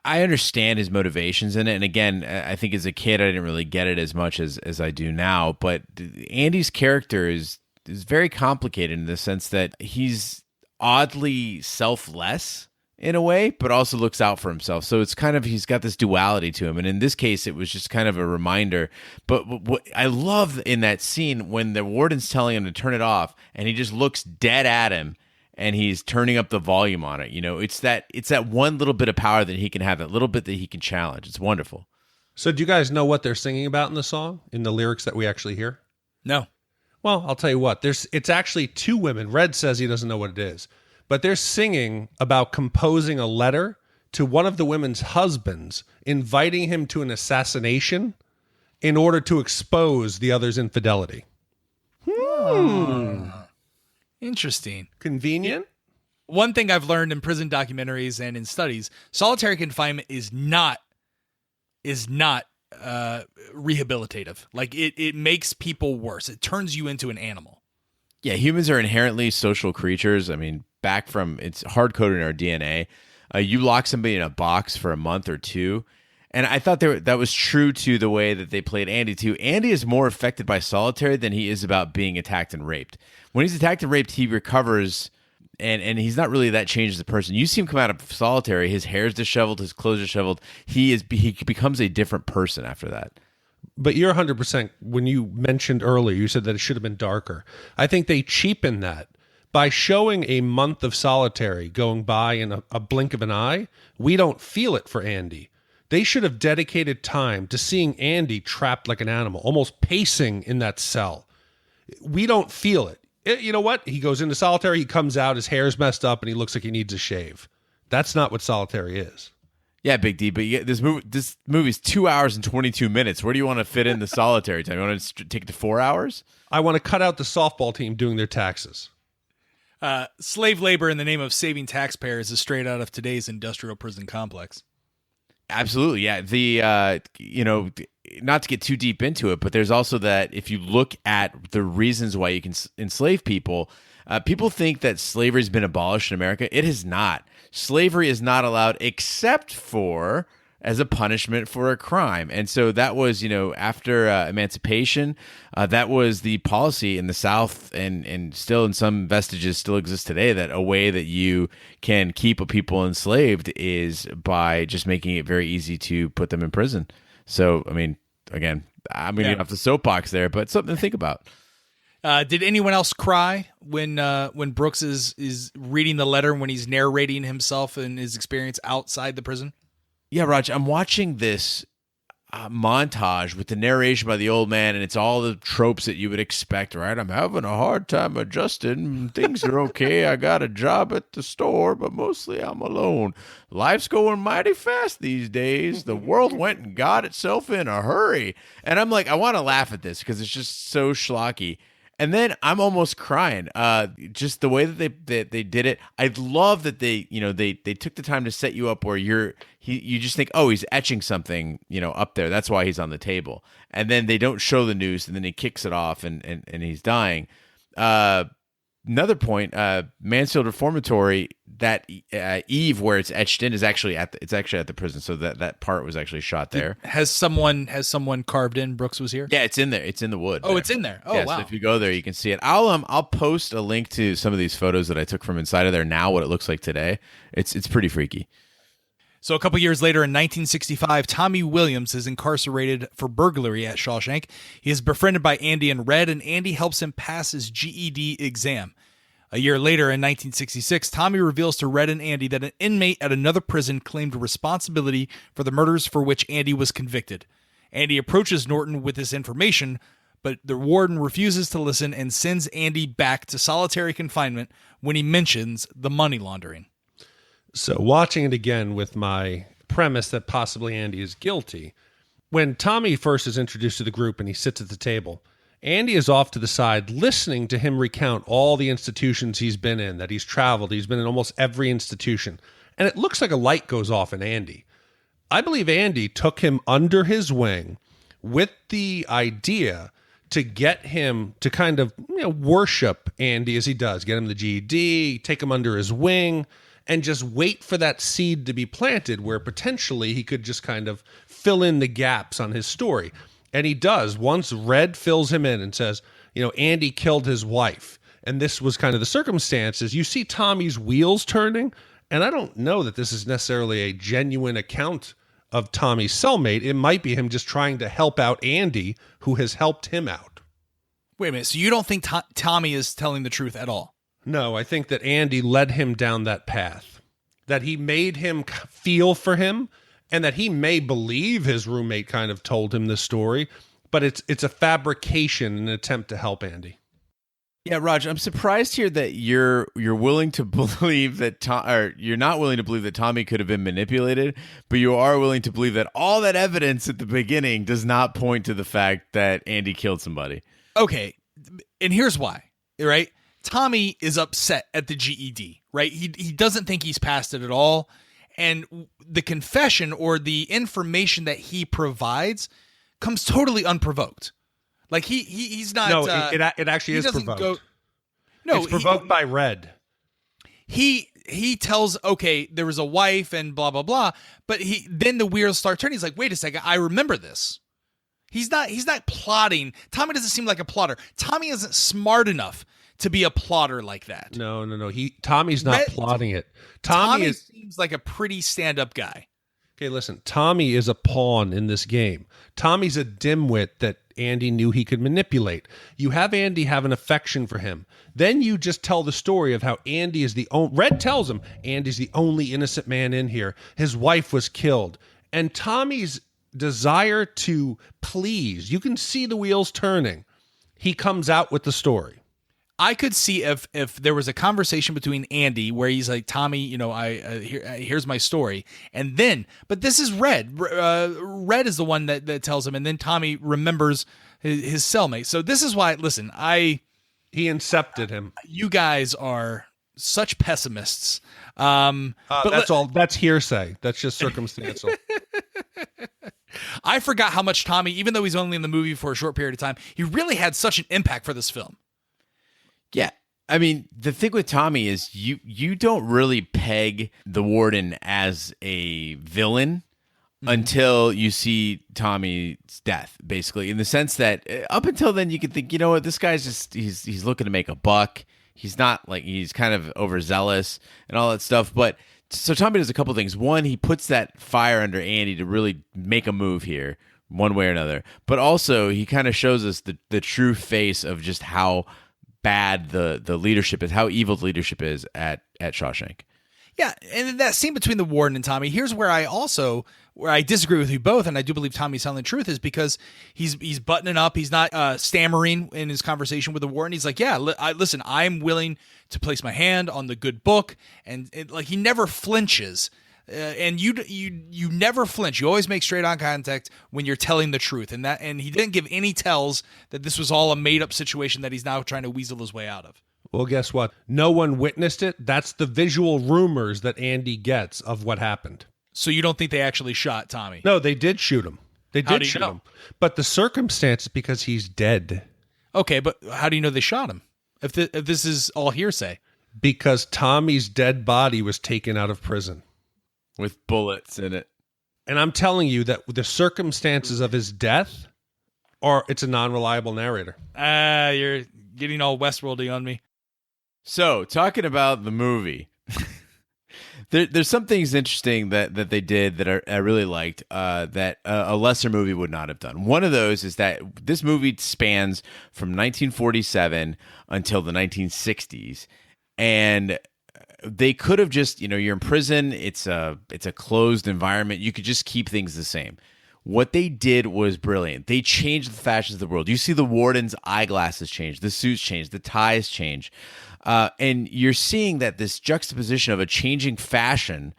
I understand his motivations in it, and again, I think as a kid I didn't really get it as much as I do now. But Andy's character is very complicated in the sense that he's oddly selfless in a way, but also looks out for himself. So it's kind of, he's got this duality to him. And in this case, it was just kind of a reminder. But what I love in that scene when the warden's telling him to turn it off and he just looks dead at him and he's turning up the volume on it. It's that one little bit of power that he can have, that little bit that he can challenge. It's wonderful. So do you guys know what they're singing about in the song, in the lyrics that we actually hear? No. Well, I'll tell you what, it's actually two women. Red says he doesn't know what it is. But they're singing about composing a letter to one of the women's husbands, inviting him to an assassination in order to expose the other's infidelity. Interesting. Convenient? One thing I've learned in prison documentaries and in studies, solitary confinement is not rehabilitative. Like it makes people worse. It turns you into an animal. Yeah, humans are inherently social creatures. I mean, it's hard-coded in our DNA. You lock somebody in a box for a month or two, and I thought that was true to the way that they played Andy, too. Andy is more affected by solitary than he is about being attacked and raped. When he's attacked and raped, he recovers, and he's not really that changed as a person. You see him come out of solitary, his hair's disheveled, his clothes disheveled. He becomes a different person after that. But you're 100%, when you mentioned earlier, you said that it should have been darker. I think they cheapen that. By showing a month of solitary going by in a blink of an eye, we don't feel it for Andy. They should have dedicated time to seeing Andy trapped like an animal, almost pacing in that cell. We don't feel it. You know what? He goes into solitary, he comes out, his hair's messed up, and he looks like he needs a shave. That's not what solitary is. Yeah, Big D, but this movie's 2 hours and 22 minutes. Where do you want to fit in the solitary time? You want to take it to 4 hours? I want to cut out the softball team doing their taxes. Slave labor in the name of saving taxpayers is straight out of today's industrial prison complex. Absolutely, yeah. Not to get too deep into it, but there's also that if you look at the reasons why you can enslave people, people think that slavery has been abolished in America. It has not. Slavery is not allowed except for as a punishment for a crime. And so that was, after emancipation, that was the policy in the South, and still in some vestiges still exists today, that a way that you can keep a people enslaved is by just making it very easy to put them in prison. So, I mean, again, I'm going to get off the soapbox there, but something to think about. Did anyone else cry when Brooks is reading the letter, when he's narrating himself and his experience outside the prison? Yeah, Raj, I'm watching this. montage with the narration by the old man, and it's all the tropes that you would expect, right? I'm having a hard time adjusting. Things are okay. I got a job at the store, but mostly I'm alone. Life's going mighty fast these days. The world went and got itself in a hurry. And I'm like, I want to laugh at this because it's just so schlocky. And then I'm almost crying. Just the way that they did it. I love that they took the time to set you up where you just think, oh, he's etching something, up there. That's why he's on the table. And then they don't show the news, and then he kicks it off, and he's dying. Another point, Mansfield Reformatory, that Eve where it's etched in is actually at the prison. So that part was actually shot there. Has someone carved in Brooks was here? Yeah, it's in there. It's in the wood. Oh, it's in there. Oh, yeah, wow. So if you go there, you can see it. I'll post a link to some of these photos that I took from inside of there now, what it looks like today. It's pretty freaky. So a couple years later, in 1965, Tommy Williams is incarcerated for burglary at Shawshank. He is befriended by Andy and Red, and Andy helps him pass his GED exam. A year later, in 1966, Tommy reveals to Red and Andy that an inmate at another prison claimed responsibility for the murders for which Andy was convicted. Andy approaches Norton with this information, but the warden refuses to listen and sends Andy back to solitary confinement when he mentions the money laundering. So watching it again with my premise that possibly Andy is guilty, when Tommy first is introduced to the group and he sits at the table, Andy is off to the side listening to him recount all the institutions he's been in, that he's traveled. He's been in almost every institution. And it looks like a light goes off in Andy. I believe Andy took him under his wing with the idea to get him to kind of worship Andy as he does, get him the GED, take him under his wing, and just wait for that seed to be planted where potentially he could just kind of fill in the gaps on his story. And he does. Once Red fills him in and says, Andy killed his wife, and this was kind of the circumstances, you see Tommy's wheels turning, and I don't know that this is necessarily a genuine account of Tommy's cellmate. It might be him just trying to help out Andy, who has helped him out. Wait a minute, so you don't think Tommy is telling the truth at all? No, I think that Andy led him down that path, that he made him feel for him, and that he may believe his roommate kind of told him this story, but it's a fabrication, an attempt to help Andy. Yeah, Raj, I'm surprised here that you're willing to believe that you're not willing to believe that Tommy could have been manipulated, but you are willing to believe that all that evidence at the beginning does not point to the fact that Andy killed somebody. Okay, and here's why, right? Tommy is upset at the GED, right? He doesn't think he's passed it at all. And the confession or the information that he provides comes totally unprovoked. Like he's not. No, it actually is provoked. It's provoked by Red. He tells, okay, there was a wife and blah blah blah, but then the wheels start turning. He's like, wait a second, I remember this. He's not plotting. Tommy doesn't seem like a plotter. Tommy isn't smart enough to be a plotter like that. No. Tommy's not plotting it. Tommy seems like a pretty stand-up guy. Okay, listen. Tommy is a pawn in this game. Tommy's a dimwit that Andy knew he could manipulate. You have Andy have an affection for him. Then you just tell the story of how Andy is Red tells him Andy's the only innocent man in here. His wife was killed. And Tommy's desire to please, you can see the wheels turning. He comes out with the story. I could see if there was a conversation between Andy where he's like, Tommy, here's my story. And then, but this is Red. Red is the one that tells him. And then Tommy remembers his cellmate. So this is why, listen, he incepted him. You guys are such pessimists. That's hearsay. That's just circumstantial. I forgot how much Tommy, even though he's only in the movie for a short period of time, he really had such an impact for this film. Yeah. I mean, the thing with Tommy is you don't really peg the warden as a villain until you see Tommy's death, basically, in the sense that up until then you can think, you know what, this guy's just he's looking to make a buck. He's not like, he's kind of overzealous and all that stuff. But so Tommy does a couple things. One, he puts that fire under Andy to really make a move here, one way or another. But also he kind of shows us the true face of just how bad the leadership is, how evil the leadership is at Shawshank. Yeah, and that scene between the warden and Tommy, here's where I disagree with you both, and I do believe Tommy's telling the truth, is because he's buttoning up, he's not stammering in his conversation with the warden. He's like, yeah, listen, I'm willing to place my hand on the good book, and like he never flinches. And you never flinch. You always make straight on contact when you're telling the truth, and he didn't give any tells that this was all a made up situation that he's now trying to weasel his way out of. Well, guess what? No one witnessed it. That's the visual rumors that Andy gets of what happened. So you don't think they actually shot Tommy? No, they did shoot him. They How did do you shoot know? him. But the circumstance, because he's dead. Okay, but how do you know they shot him? If this is all hearsay. Because Tommy's dead body was taken out of prison. With bullets in it. And I'm telling you that the circumstances of his death it's a non-reliable narrator. You're getting all Westworldy on me. So, talking about the movie, there's some things interesting that they did that I really liked that a lesser movie would not have done. One of those is that this movie spans from 1947 until the 1960s, and they could have just, you're in prison. It's a closed environment. You could just keep things the same. What they did was brilliant. They changed the fashions of the world. You see the warden's eyeglasses change, the suits change, the ties change. And you're seeing that this juxtaposition of a changing fashion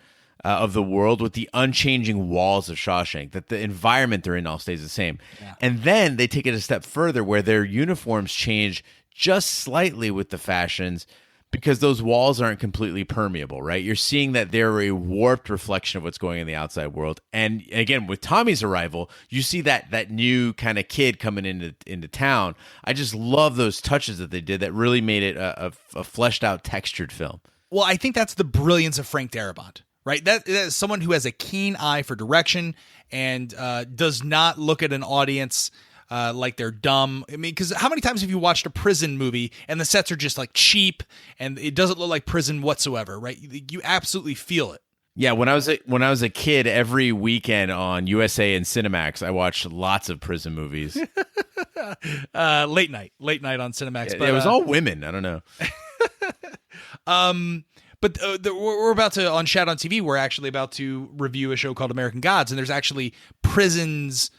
of the world with the unchanging walls of Shawshank, that the environment they're in all stays the same. Yeah. And then they take it a step further where their uniforms change just slightly with the fashions, because those walls aren't completely permeable, right? You're seeing that they're a warped reflection of what's going on in the outside world. And again, with Tommy's arrival, you see that new kind of kid coming into town. I just love those touches that they did that really made it a fleshed out, textured film. Well, I think that's the brilliance of Frank Darabont, right? That is someone who has a keen eye for direction and does not look at an audience like they're dumb. I mean, because how many times have you watched a prison movie and the sets are just like cheap and it doesn't look like prison whatsoever, right? You absolutely feel it. Yeah, when I was a kid, every weekend on USA and Cinemax, I watched lots of prison movies. Late night on Cinemax. Yeah, but it was all women. I don't know. But we're about to, on Shat on TV, we're actually about to review a show called American Gods, and there's actually prisons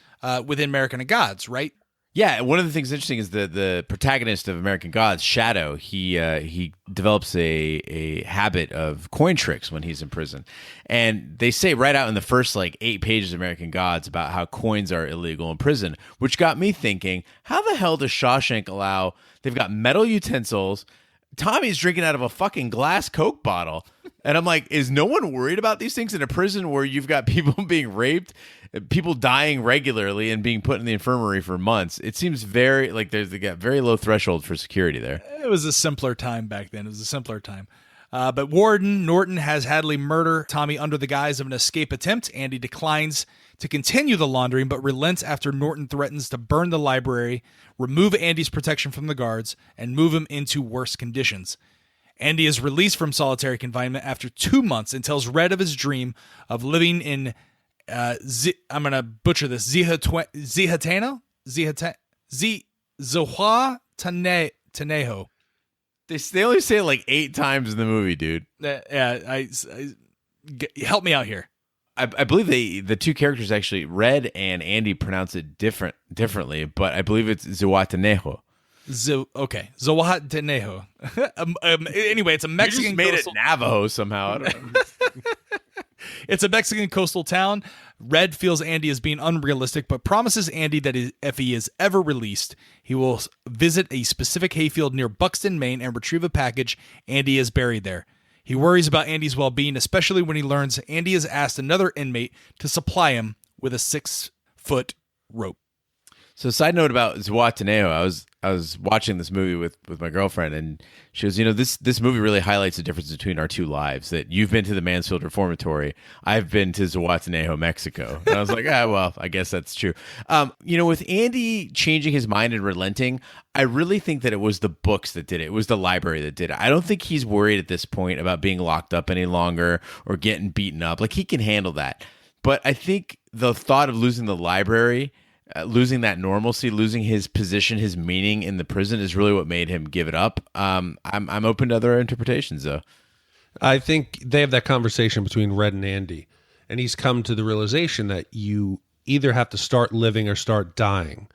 within American Gods, right? Yeah, one of the things interesting is the protagonist of American Gods, Shadow. He develops a habit of coin tricks when he's in prison, and they say right out in the first 8 pages of American Gods about how coins are illegal in prison, which got me thinking: how the hell does Shawshank allow? They've got metal utensils. Tommy's drinking out of a fucking glass Coke bottle. And I'm like, is no one worried about these things in a prison where you've got people being raped, people dying regularly and being put in the infirmary for months? It seems very they got very low threshold for security there. It was a simpler time back then. It was a simpler time. But Warden Norton has Hadley murder Tommy under the guise of an escape attempt. Andy declines to continue the laundering, but relents after Norton threatens to burn the library, remove Andy's protection from the guards, and move him into worse conditions. Andy is released from solitary confinement after 2 months and tells Red of his dream of living in, I'm going to butcher this, Zihuatanejo? They only say it 8 times in the movie, dude. Help me out here. I believe the two characters actually, Red and Andy, pronounce it differently, but I believe it's Zihuatanejo. Zihuatanejo. Anyway, it's a Mexican. You just made it Navajo somehow. I don't know. It's a Mexican coastal town. Red feels Andy is being unrealistic, but promises Andy that if he is ever released, he will visit a specific hayfield near Buxton, Maine, and retrieve a package Andy is buried there. He worries about Andy's well-being, especially when he learns Andy has asked another inmate to supply him with a 6-foot rope. So, side note about Zihuatanejo, I was watching this movie with my girlfriend, and she goes, this movie really highlights the difference between our two lives. That you've been to the Mansfield Reformatory, I've been to Zihuatanejo, Mexico. And I was like, well, I guess that's true. With Andy changing his mind and relenting, I really think that it was the books that did it. It was the library that did it. I don't think he's worried at this point about being locked up any longer or getting beaten up. He can handle that. But I think the thought of losing the library, losing that normalcy, losing his position, his meaning in the prison is really what made him give it up. I'm open to other interpretations, though. I think they have that conversation between Red and Andy, and he's come to the realization that you either have to start living or start dying.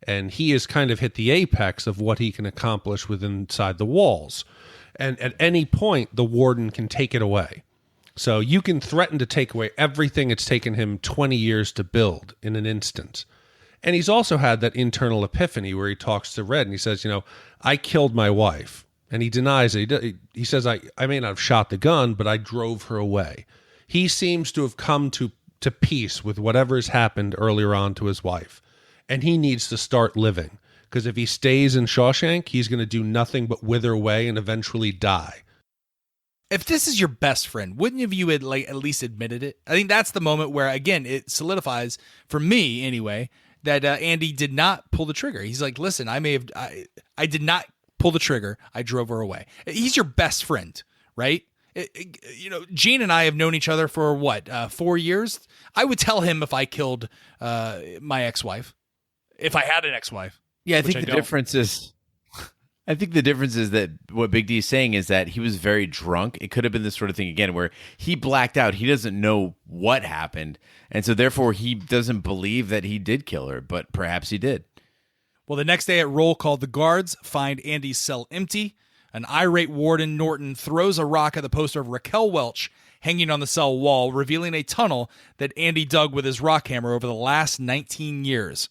And he has kind of hit the apex of what he can accomplish within inside the walls. And at any point, the warden can take it away. So you can threaten to take away everything it's taken him 20 years to build in an instant. And he's also had that internal epiphany where he talks to Red and he says, I killed my wife. And he denies it. He says, I may not have shot the gun, but I drove her away. He seems to have come to peace with whatever has happened earlier on to his wife. And he needs to start living. Because if he stays in Shawshank, he's going to do nothing but wither away and eventually die. If this is your best friend, wouldn't you have at least admitted it? I think that's the moment where, again, it solidifies, for me anyway, that Andy did not pull the trigger. He's like, listen, I did not pull the trigger. I drove her away. He's your best friend, right? Gene and I have known each other for 4 years? I would tell him if I killed my ex-wife, if I had an ex-wife. Yeah, I think the difference is that what Big D is saying is that he was very drunk. It could have been this sort of thing again where he blacked out. He doesn't know what happened. And so therefore he doesn't believe that he did kill her, but perhaps he did. Well, the next day at roll call, the guards find Andy's cell empty. An irate Warden Norton throws a rock at the poster of Raquel Welch hanging on the cell wall, revealing a tunnel that Andy dug with his rock hammer over the last 19 years.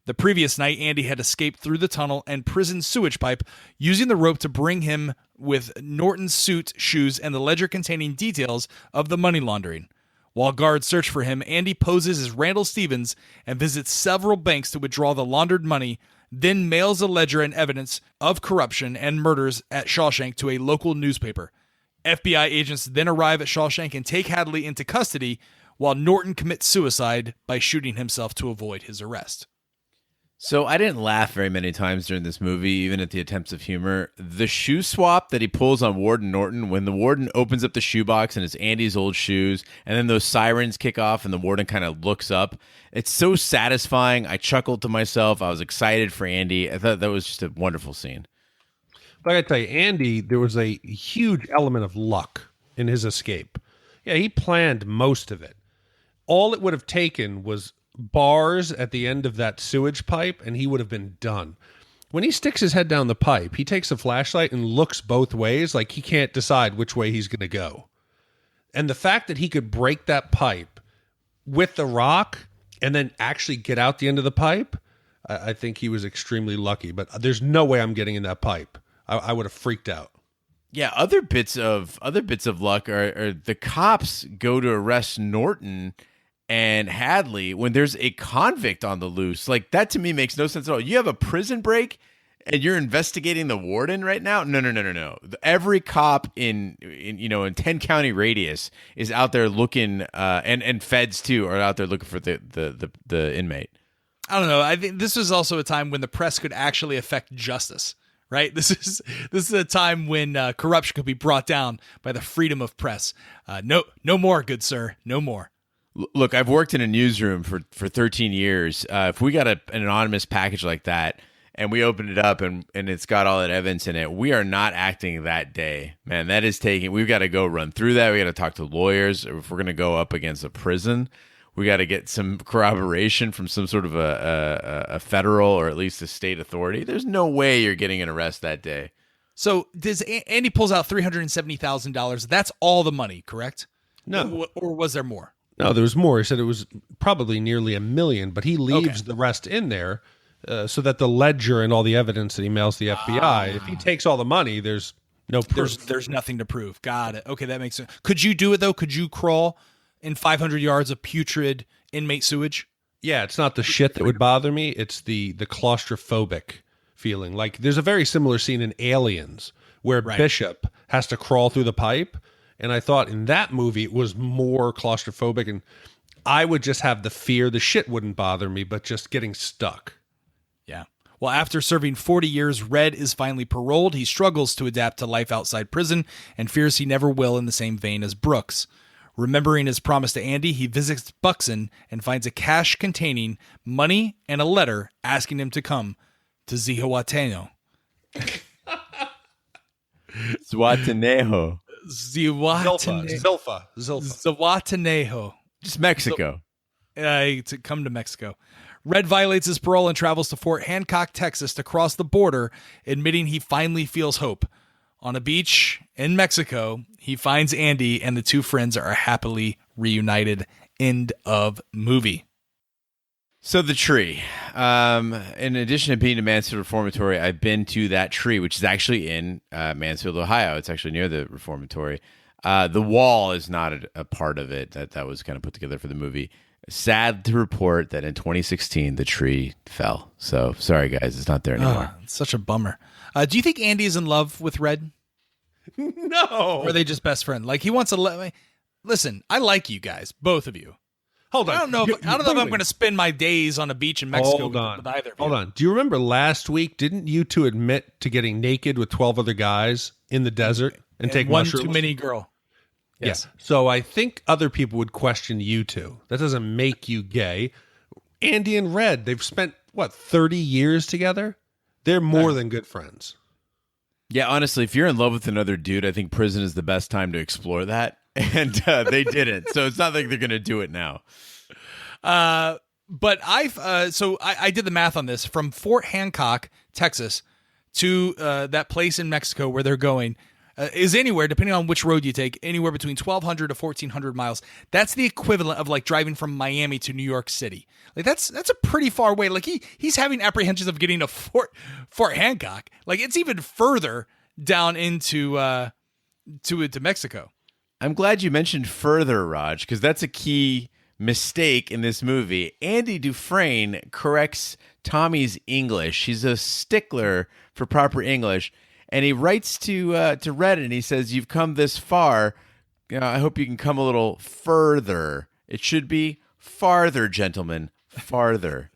The previous night, Andy had escaped through the tunnel and prison sewage pipe, using the rope to bring him with Norton's suit, shoes, and the ledger containing details of the money laundering. While guards search for him, Andy poses as Randall Stevens and visits several banks to withdraw the laundered money, then mails a ledger and evidence of corruption and murders at Shawshank to a local newspaper. FBI agents then arrive at Shawshank and take Hadley into custody, while Norton commits suicide by shooting himself to avoid his arrest. So I didn't laugh very many times during this movie, even at the attempts of humor. The shoe swap that he pulls on Warden Norton, when the warden opens up the shoebox and it's Andy's old shoes, and then those sirens kick off and the warden kind of looks up, it's so satisfying. I chuckled to myself. I was excited for Andy. I thought that was just a wonderful scene. But I gotta tell you, Andy, there was a huge element of luck in his escape. Yeah, he planned most of it. All it would have taken was bars at the end of that sewage pipe, and he would have been done. When he sticks his head down the pipe, he takes a flashlight and looks both ways like he can't decide which way he's going to go. And the fact that he could break that pipe with the rock and then actually get out the end of the pipe, I think he was extremely lucky. But there's no way I'm getting in that pipe. I would have freaked out. Yeah, other bits of luck are the cops go to arrest Norton and Hadley when there's a convict on the loose. Like, that to me makes no sense at all. You have a prison break and you're investigating the warden right now? No. Every cop in 10 county radius is out there looking, and feds too are out there looking for the inmate. I don't know. I think this was also a time when the press could actually affect justice, right? This is a time when corruption could be brought down by the freedom of press. No more, good sir. No more. Look, I've worked in a newsroom for 13 years. If we got an anonymous package like that and we opened it up and it's got all that evidence in it, we are not acting that day. Man, that is we've got to go run through that. We got to talk to lawyers. If we're going to go up against a prison, we got to get some corroboration from some sort of a federal or at least a state authority. There's no way you're getting an arrest that day. So Andy pulls out $370,000. That's all the money, correct? No. Or was there more? No, there was more. He said it was probably nearly $1 million, but he leaves the rest in there so that the ledger and all the evidence that he mails the FBI, if he takes all the money, there's no proof. There's nothing to prove. Got it. Okay, that makes sense. Could you do it, though? Could you crawl in 500 yards of putrid inmate sewage? Yeah, it's not the shit that would bother me. It's the claustrophobic feeling. Like, there's a very similar scene in Aliens where Bishop has to crawl through the pipe. And I thought in that movie it was more claustrophobic, and I would just have the fear. The shit wouldn't bother me, but just getting stuck. Yeah. Well, after serving 40 years, Red is finally paroled. He struggles to adapt to life outside prison and fears he never will in the same vein as Brooks. Remembering his promise to Andy, he visits Buxton and finds a cache containing money and a letter asking him to come to Zihuatanejo. Zihuatanejo. Zihuatanejo. Just Mexico. To come to Mexico. Red violates his parole and travels to Fort Hancock, Texas to cross the border, admitting he finally feels hope. On a beach in Mexico, he finds Andy and the two friends are happily reunited. End of movie. So the tree. In addition to being to Mansfield Reformatory, I've been to that tree, which is actually in Mansfield, Ohio. It's actually near the Reformatory. The wall is not a part of it. That was kind of put together for the movie. Sad to report that in 2016, the tree fell. So sorry, guys, it's not there anymore. It's such a bummer. Do you think Andy is in love with Red? No. Or are they just best friends? Like he wants to listen. I like you guys, both of you. Hold on. I don't know if I'm going to spend my days on a beach in Mexico with either of you. Hold on. Do you remember last week? Didn't you two admit to getting naked with 12 other guys in the desert and take one mushrooms? too many girl? Yes. Yeah. So I think other people would question you two. That doesn't make you gay. Andy and Red, they've spent 30 years together? They're more than good friends. Yeah, honestly, if you're in love with another dude, I think prison is the best time to explore that. And they didn't. So it's not like they're going to do it now. But I did the math on this from Fort Hancock, Texas to that place in Mexico where they're going is anywhere, depending on which road you take, anywhere between 1,200 to 1,400 miles. That's the equivalent of like driving from Miami to New York City. Like that's a pretty far away. Like he's having apprehensions of getting to Fort Hancock. Like it's even further down into Mexico. I'm glad you mentioned further, Raj, because that's a key mistake in this movie. Andy Dufresne corrects Tommy's English. He's a stickler for proper English. And he writes to Red and he says, "You've come this far. I hope you can come a little further. It should be farther, gentlemen, farther."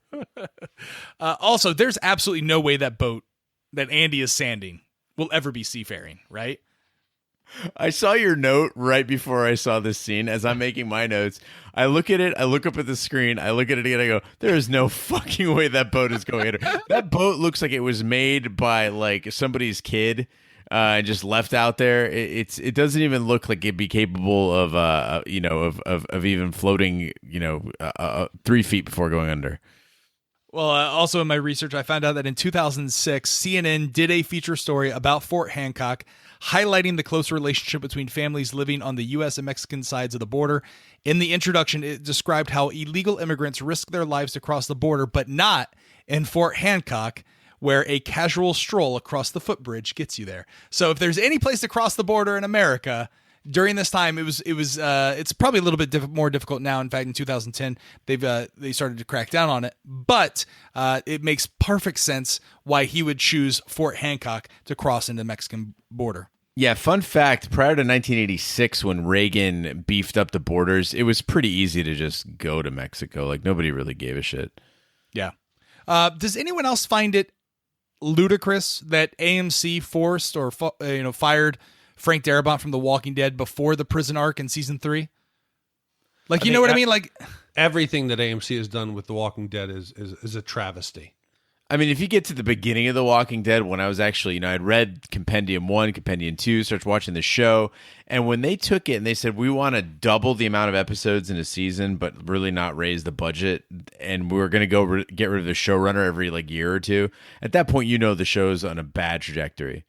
Also, there's absolutely no way that boat that Andy is sanding will ever be seafaring, right? I saw your note right before I saw this scene. As I'm making my notes, I look at it, I look up at the screen, I look at it again, I go, there is no fucking way that boat is going under. That boat looks like it was made by like somebody's kid and just left out there. It doesn't even look like it'd be capable of even floating 3 feet before going under. Well, also in my research, I found out that in 2006, CNN did a feature story about Fort Hancock, highlighting the close relationship between families living on the U.S. and Mexican sides of the border. In the introduction, it described how illegal immigrants risk their lives to cross the border, but not in Fort Hancock, where a casual stroll across the footbridge gets you there. So if there's any place to cross the border in America during this time, it's probably a little bit more difficult now. In fact, in 2010, they started to crack down on it, but it makes perfect sense why he would choose Fort Hancock to cross into the Mexican border. Yeah, fun fact, prior to 1986, when Reagan beefed up the borders, it was pretty easy to just go to Mexico. Like, nobody really gave a shit. Yeah. Does anyone else find it ludicrous that AMC forced or fired Frank Darabont from The Walking Dead before the prison arc in season 3? Like, you know what I mean? Like, everything that AMC has done with The Walking Dead is a travesty. I mean, if you get to the beginning of The Walking Dead, when I was actually, I'd read Compendium 1, Compendium 2, started watching the show, and when they took it and they said, we want to double the amount of episodes in a season, but really not raise the budget, and we're going to go get rid of the showrunner every, year or two, at that point, the show's on a bad trajectory.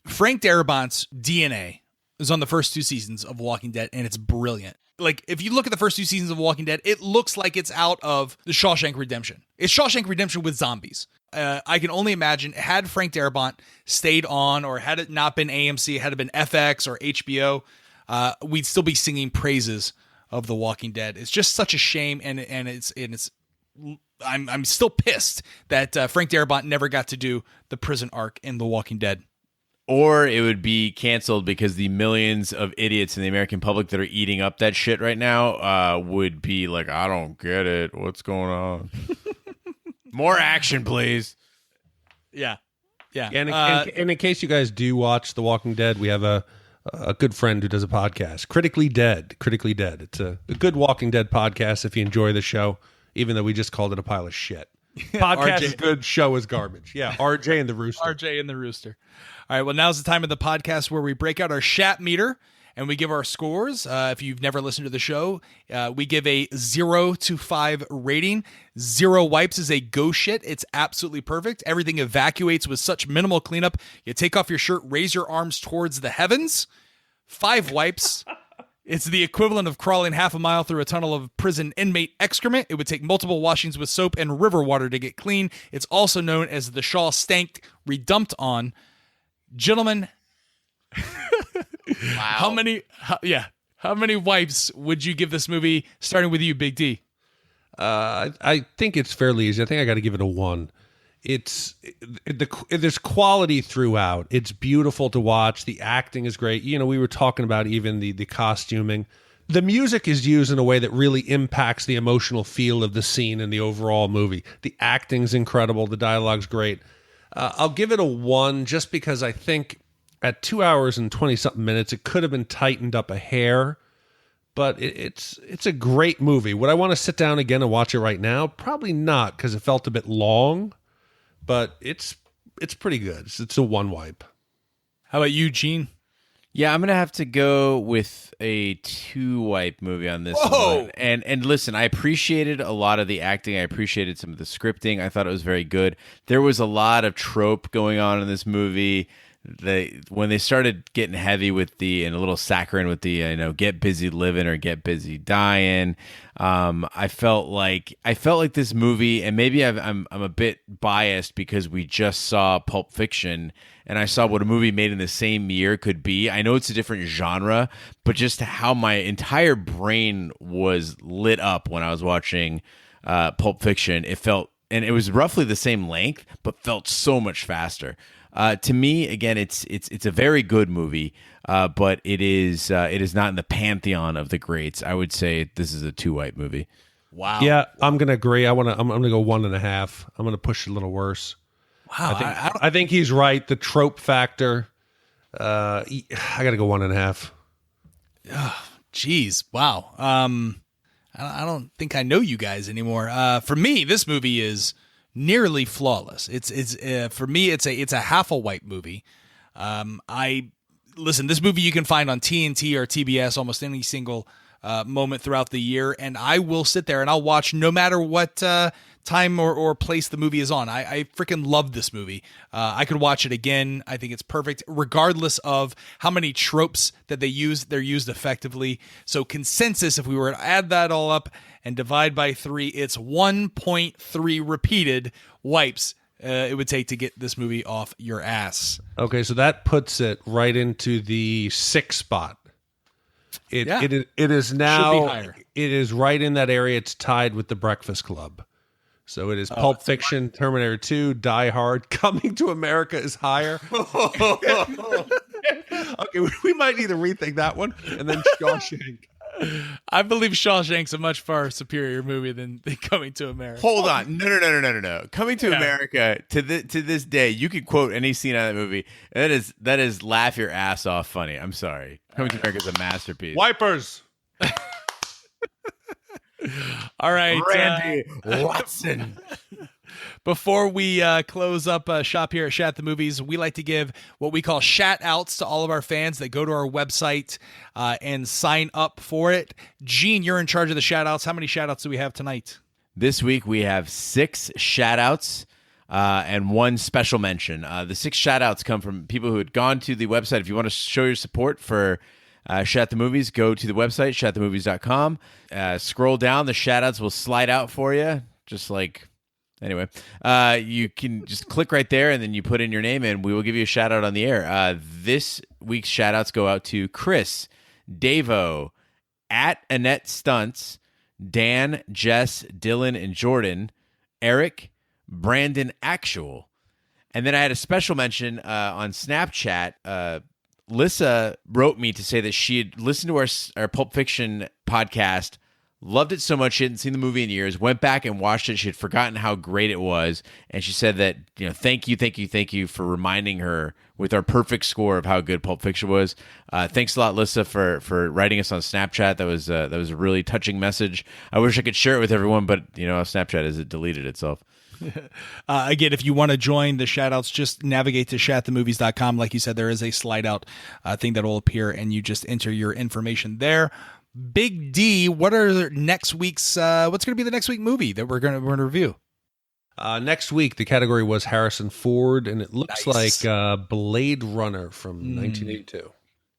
Frank Darabont's DNA is on the first 2 seasons of Walking Dead, and it's brilliant. Like, if you look at the first 2 seasons of Walking Dead, it looks like it's out of the Shawshank Redemption. It's Shawshank Redemption with zombies. I can only imagine, had Frank Darabont stayed on, or had it not been AMC, had it been FX or HBO, we'd still be singing praises of The Walking Dead. It's just such a shame, and I'm still pissed that Frank Darabont never got to do the prison arc in The Walking Dead. Or it would be canceled because the millions of idiots in the American public that are eating up that shit right now would be like, I don't get it. What's going on? More action, please. Yeah. Yeah. And in case you guys do watch The Walking Dead, we have a good friend who does a podcast, Critically Dead. It's a good Walking Dead podcast if you enjoy the show, even though we just called it a pile of shit. Podcast is good, show is garbage. Yeah, RJ and the Rooster. RJ and the Rooster. All right, well, now's the time of the podcast where we break out our Shat meter and we give our scores. If you've never listened to the show, we give a 0 to 5 rating. 0 wipes is a go shit. It's absolutely perfect. Everything evacuates with such minimal cleanup. You take off your shirt, raise your arms towards the heavens. 5 wipes. It's the equivalent of crawling half a mile through a tunnel of prison inmate excrement. It would take multiple washings with soap and river water to get clean. It's also known as the Shawshank Redemption on. Gentlemen, how many wipes would you give this movie, starting with you, Big D? I think it's fairly easy. I think I got to give it a 1. There's quality throughout. It's beautiful to watch. The acting is great. You know, we were talking about even the costuming. The music is used in a way that really impacts the emotional feel of the scene and the overall movie. The acting's incredible. The dialogue's great. I'll give it a 1 just because I think at 2 hours and 20-something minutes, it could have been tightened up a hair. But it's a great movie. Would I want to sit down again and watch it right now? Probably not, because it felt a bit long. But it's pretty good. It's a 1 wipe. How about you, Gene? Yeah, I'm gonna have to go with a 2 wipe movie on this one. And listen, I appreciated a lot of the acting. I appreciated some of the scripting. I thought it was very good. There was a lot of trope going on in this movie. When they started getting heavy with and a little saccharine with the get busy living or get busy dying, I felt like this movie, and maybe I'm a bit biased because we just saw Pulp Fiction and I saw what a movie made in the same year could be. I know it's a different genre, but just how my entire brain was lit up when I was watching Pulp Fiction, it felt, and it was roughly the same length, but felt so much faster. To me, again, it's a very good movie, but it is not in the pantheon of the greats. I would say this is a 2 wipe movie. Wow. Yeah, I'm gonna agree. I'm gonna go 1.5. I'm gonna push it a little worse. Wow. I think he's right. The trope factor. I gotta go 1.5. Jeez. Wow. I don't think I know you guys anymore. For me, this movie is nearly flawless. It's for me, it's a half a wipe movie. This movie you can find on TNT or TBS almost any single moment throughout the year, and I will sit there and I'll watch no matter what time or place the movie is on. I freaking love this movie. I could watch it again. I think it's perfect, regardless of how many tropes that they use. They're used effectively. So consensus, if we were to add that all up and divide by 3, it's 1.3 repeated wipes it would take to get this movie off your ass. Okay, so that puts it right into the 6th spot. It is now, should be higher. It is right in that area. It's tied with The Breakfast Club. So it is Pulp Fiction, Terminator 2, Die Hard, Coming to America is higher. Okay, we might need to rethink that one. And then Shawshank. I believe Shawshank's a much far superior movie than Coming to America. Hold on. No. Coming to America, to this day, you could quote any scene out of that movie. That is laugh your ass off funny. I'm sorry. Coming to America is a masterpiece. Wipers. All right. Randy Watson. Before we close up shop here at Shat the Movies, we like to give what we call Shat outs to all of our fans that go to our website and sign up for it. Gene, you're in charge of the Shat outs. How many Shat outs do we have tonight? This week we have 6 Shat outs and 1 special mention. The 6 Shat outs come from people who had gone to the website. If you want to show your support for Shat the Movies, go to the website, shatthemovies.com. Scroll down. The Shat outs will slide out for you, just like... Anyway, you can just click right there and then you put in your name and we will give you a shout out on the air. This week's shout outs go out to Chris, Davo, at Annette Stunts, Dan, Jess, Dylan, and Jordan, Eric, Brandon Actual. And then I had a special mention on Snapchat. Lissa wrote me to say that she had listened to our Pulp Fiction podcast, loved it so much she hadn't seen the movie in years, went back and watched it. She had forgotten how great it was. And she said that, thank you for reminding her with our perfect score of how good Pulp Fiction was. Thanks a lot, Lissa, for writing us on Snapchat. That was a really touching message. I wish I could share it with everyone, but Snapchat has deleted itself. Again, if you want to join the shout-outs, just navigate to shatthemovies.com. Like you said, there is a slide-out thing that will appear, and you just enter your information there. Big D, what are next week's? What's going to be the next week movie that we're going to review? Next week, the category was Harrison Ford, and it looks like Blade Runner from 1982.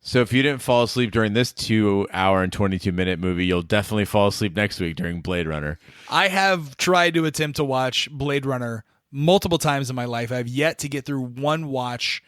So if you didn't fall asleep during this 2-hour and 22-minute movie, you'll definitely fall asleep next week during Blade Runner. I have tried to attempt to watch Blade Runner multiple times in my life. I've yet to get through one watch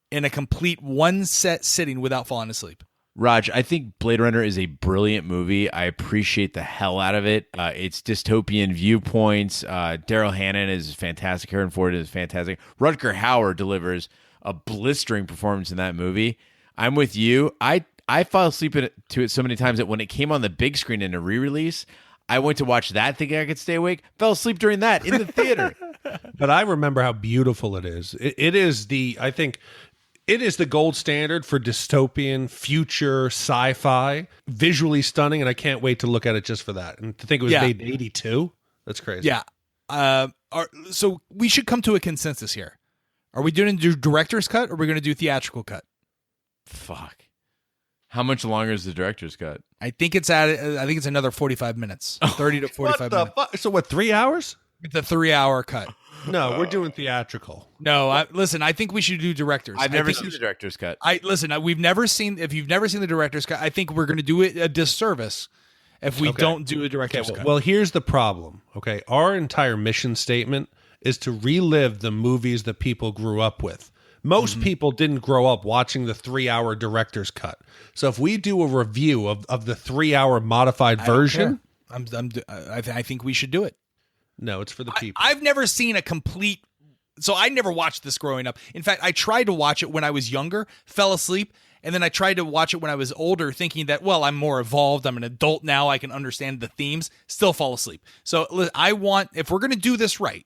in a complete one set sitting without falling asleep. Raj, I think Blade Runner is a brilliant movie. I appreciate the hell out of it. It's dystopian viewpoints. Daryl Hannah is fantastic. Harrison Ford is fantastic. Rutger Hauer delivers a blistering performance in that movie. I'm with you. I fell asleep to it so many times that when it came on the big screen in a re-release, I went to watch that thinking I could stay awake. Fell asleep during that in the theater. But I remember how beautiful it is. I think it is the gold standard for dystopian, future, sci-fi, visually stunning, and I can't wait to look at it just for that. And to think it was made in 82, that's crazy. Yeah. So we should come to a consensus here. Are we doing a director's cut or are we going to do theatrical cut? Fuck. How much longer is the director's cut? I think it's another 45 minutes. 30 to 45 minutes. Fuck? So what, 3 hours? It's a 3-hour cut. No, we're doing theatrical. No, listen, I think we should do directors. I've never seen the director's cut. If you've never seen the director's cut, I think we're going to do it a disservice if we don't do a director's cut. Well, here's the problem, okay? Our entire mission statement is to relive the movies that people grew up with. Most people didn't grow up watching the 3-hour director's cut. So if we do a review of the 3-hour modified version, I think we should do it. No, it's for the people. I've never seen a complete. So I never watched this growing up. In fact, I tried to watch it when I was younger, fell asleep, and then I tried to watch it when I was older, thinking that, well, I'm more evolved. I'm an adult now. I can understand the themes. Still fall asleep. So if we're going to do this right,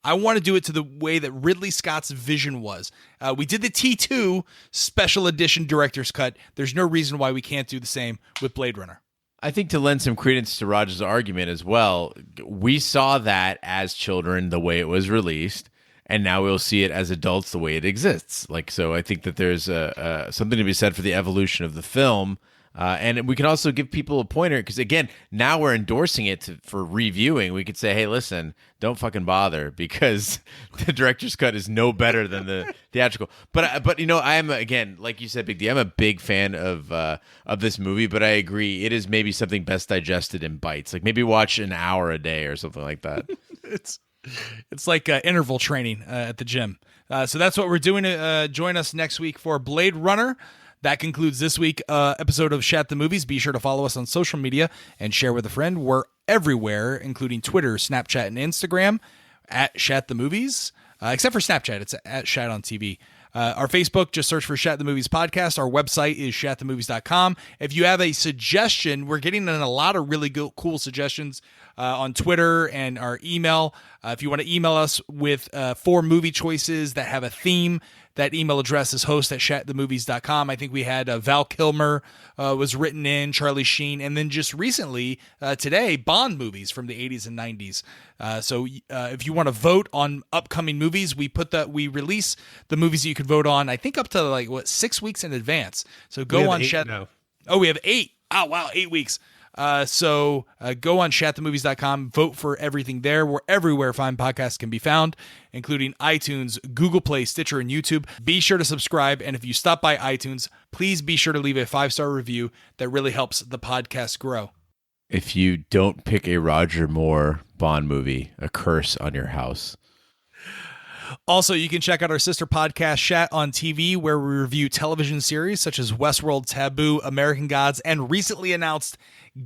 I want to do it to the way that Ridley Scott's vision was. We did the T2 special edition director's cut. There's no reason why we can't do the same with Blade Runner. I think to lend some credence to Roger's argument as well, we saw that as children the way it was released, and now we'll see it as adults the way it exists. So I think that there's something to be said for the evolution of the film. And we can also give people a pointer because, again, now we're endorsing it for reviewing. We could say, hey, listen, don't fucking bother because the director's cut is no better than the theatrical. But I am, again, like you said, Big D, I'm a big fan of this movie, but I agree. It is maybe something best digested in bites. Like maybe watch an hour a day or something like that. It's like interval training at the gym. So that's what we're doing. Join us next week for Blade Runner. That concludes this week's episode of Shat the Movies. Be sure to follow us on social media and share with a friend. We're everywhere, including Twitter, Snapchat, and Instagram at Shat the Movies. Except for Snapchat, it's at Shat on TV. Our Facebook, just search for Shat the Movies Podcast. Our website is shatthemovies.com. If you have a suggestion, we're getting in a lot of really cool suggestions on Twitter and our email. If you want to email us with 4 movie choices that have a theme, that email address is host@shatthemovies.com. I think we had Val Kilmer was written in, Charlie Sheen, and then just recently, today, Bond movies from the 80s and 90s. So if you want to vote on upcoming movies, we release the movies that you could vote on, I think up to 6 weeks in advance. So go on Shat. No. Oh, we have 8. Oh, wow, 8 weeks. So go on shatthemovies.com, vote for everything there. We're everywhere fine podcasts can be found, including iTunes, Google Play, Stitcher, and YouTube. Be sure to subscribe, and if you stop by iTunes, please be sure to leave a 5-star review. That really helps the podcast grow. If you don't pick a Roger Moore Bond movie, a curse on your house. Also, you can check out our sister podcast, Shat on TV, where we review television series such as Westworld, Taboo, American Gods, and recently announced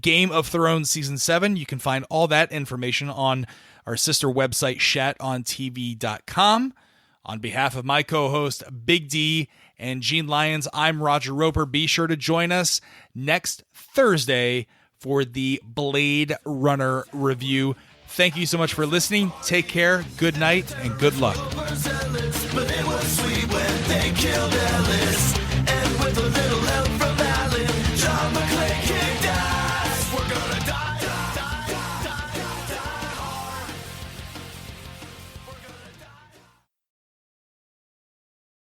Game of Thrones Season 7. You can find all that information on our sister website, shatontv.com. On behalf of my co-host, Big D, and Gene Lyons, I'm Roger Roper. Be sure to join us next Thursday for the Blade Runner review. Thank you so much for listening. Take care, good night, and good luck. But it was sweet when they killed Ellis.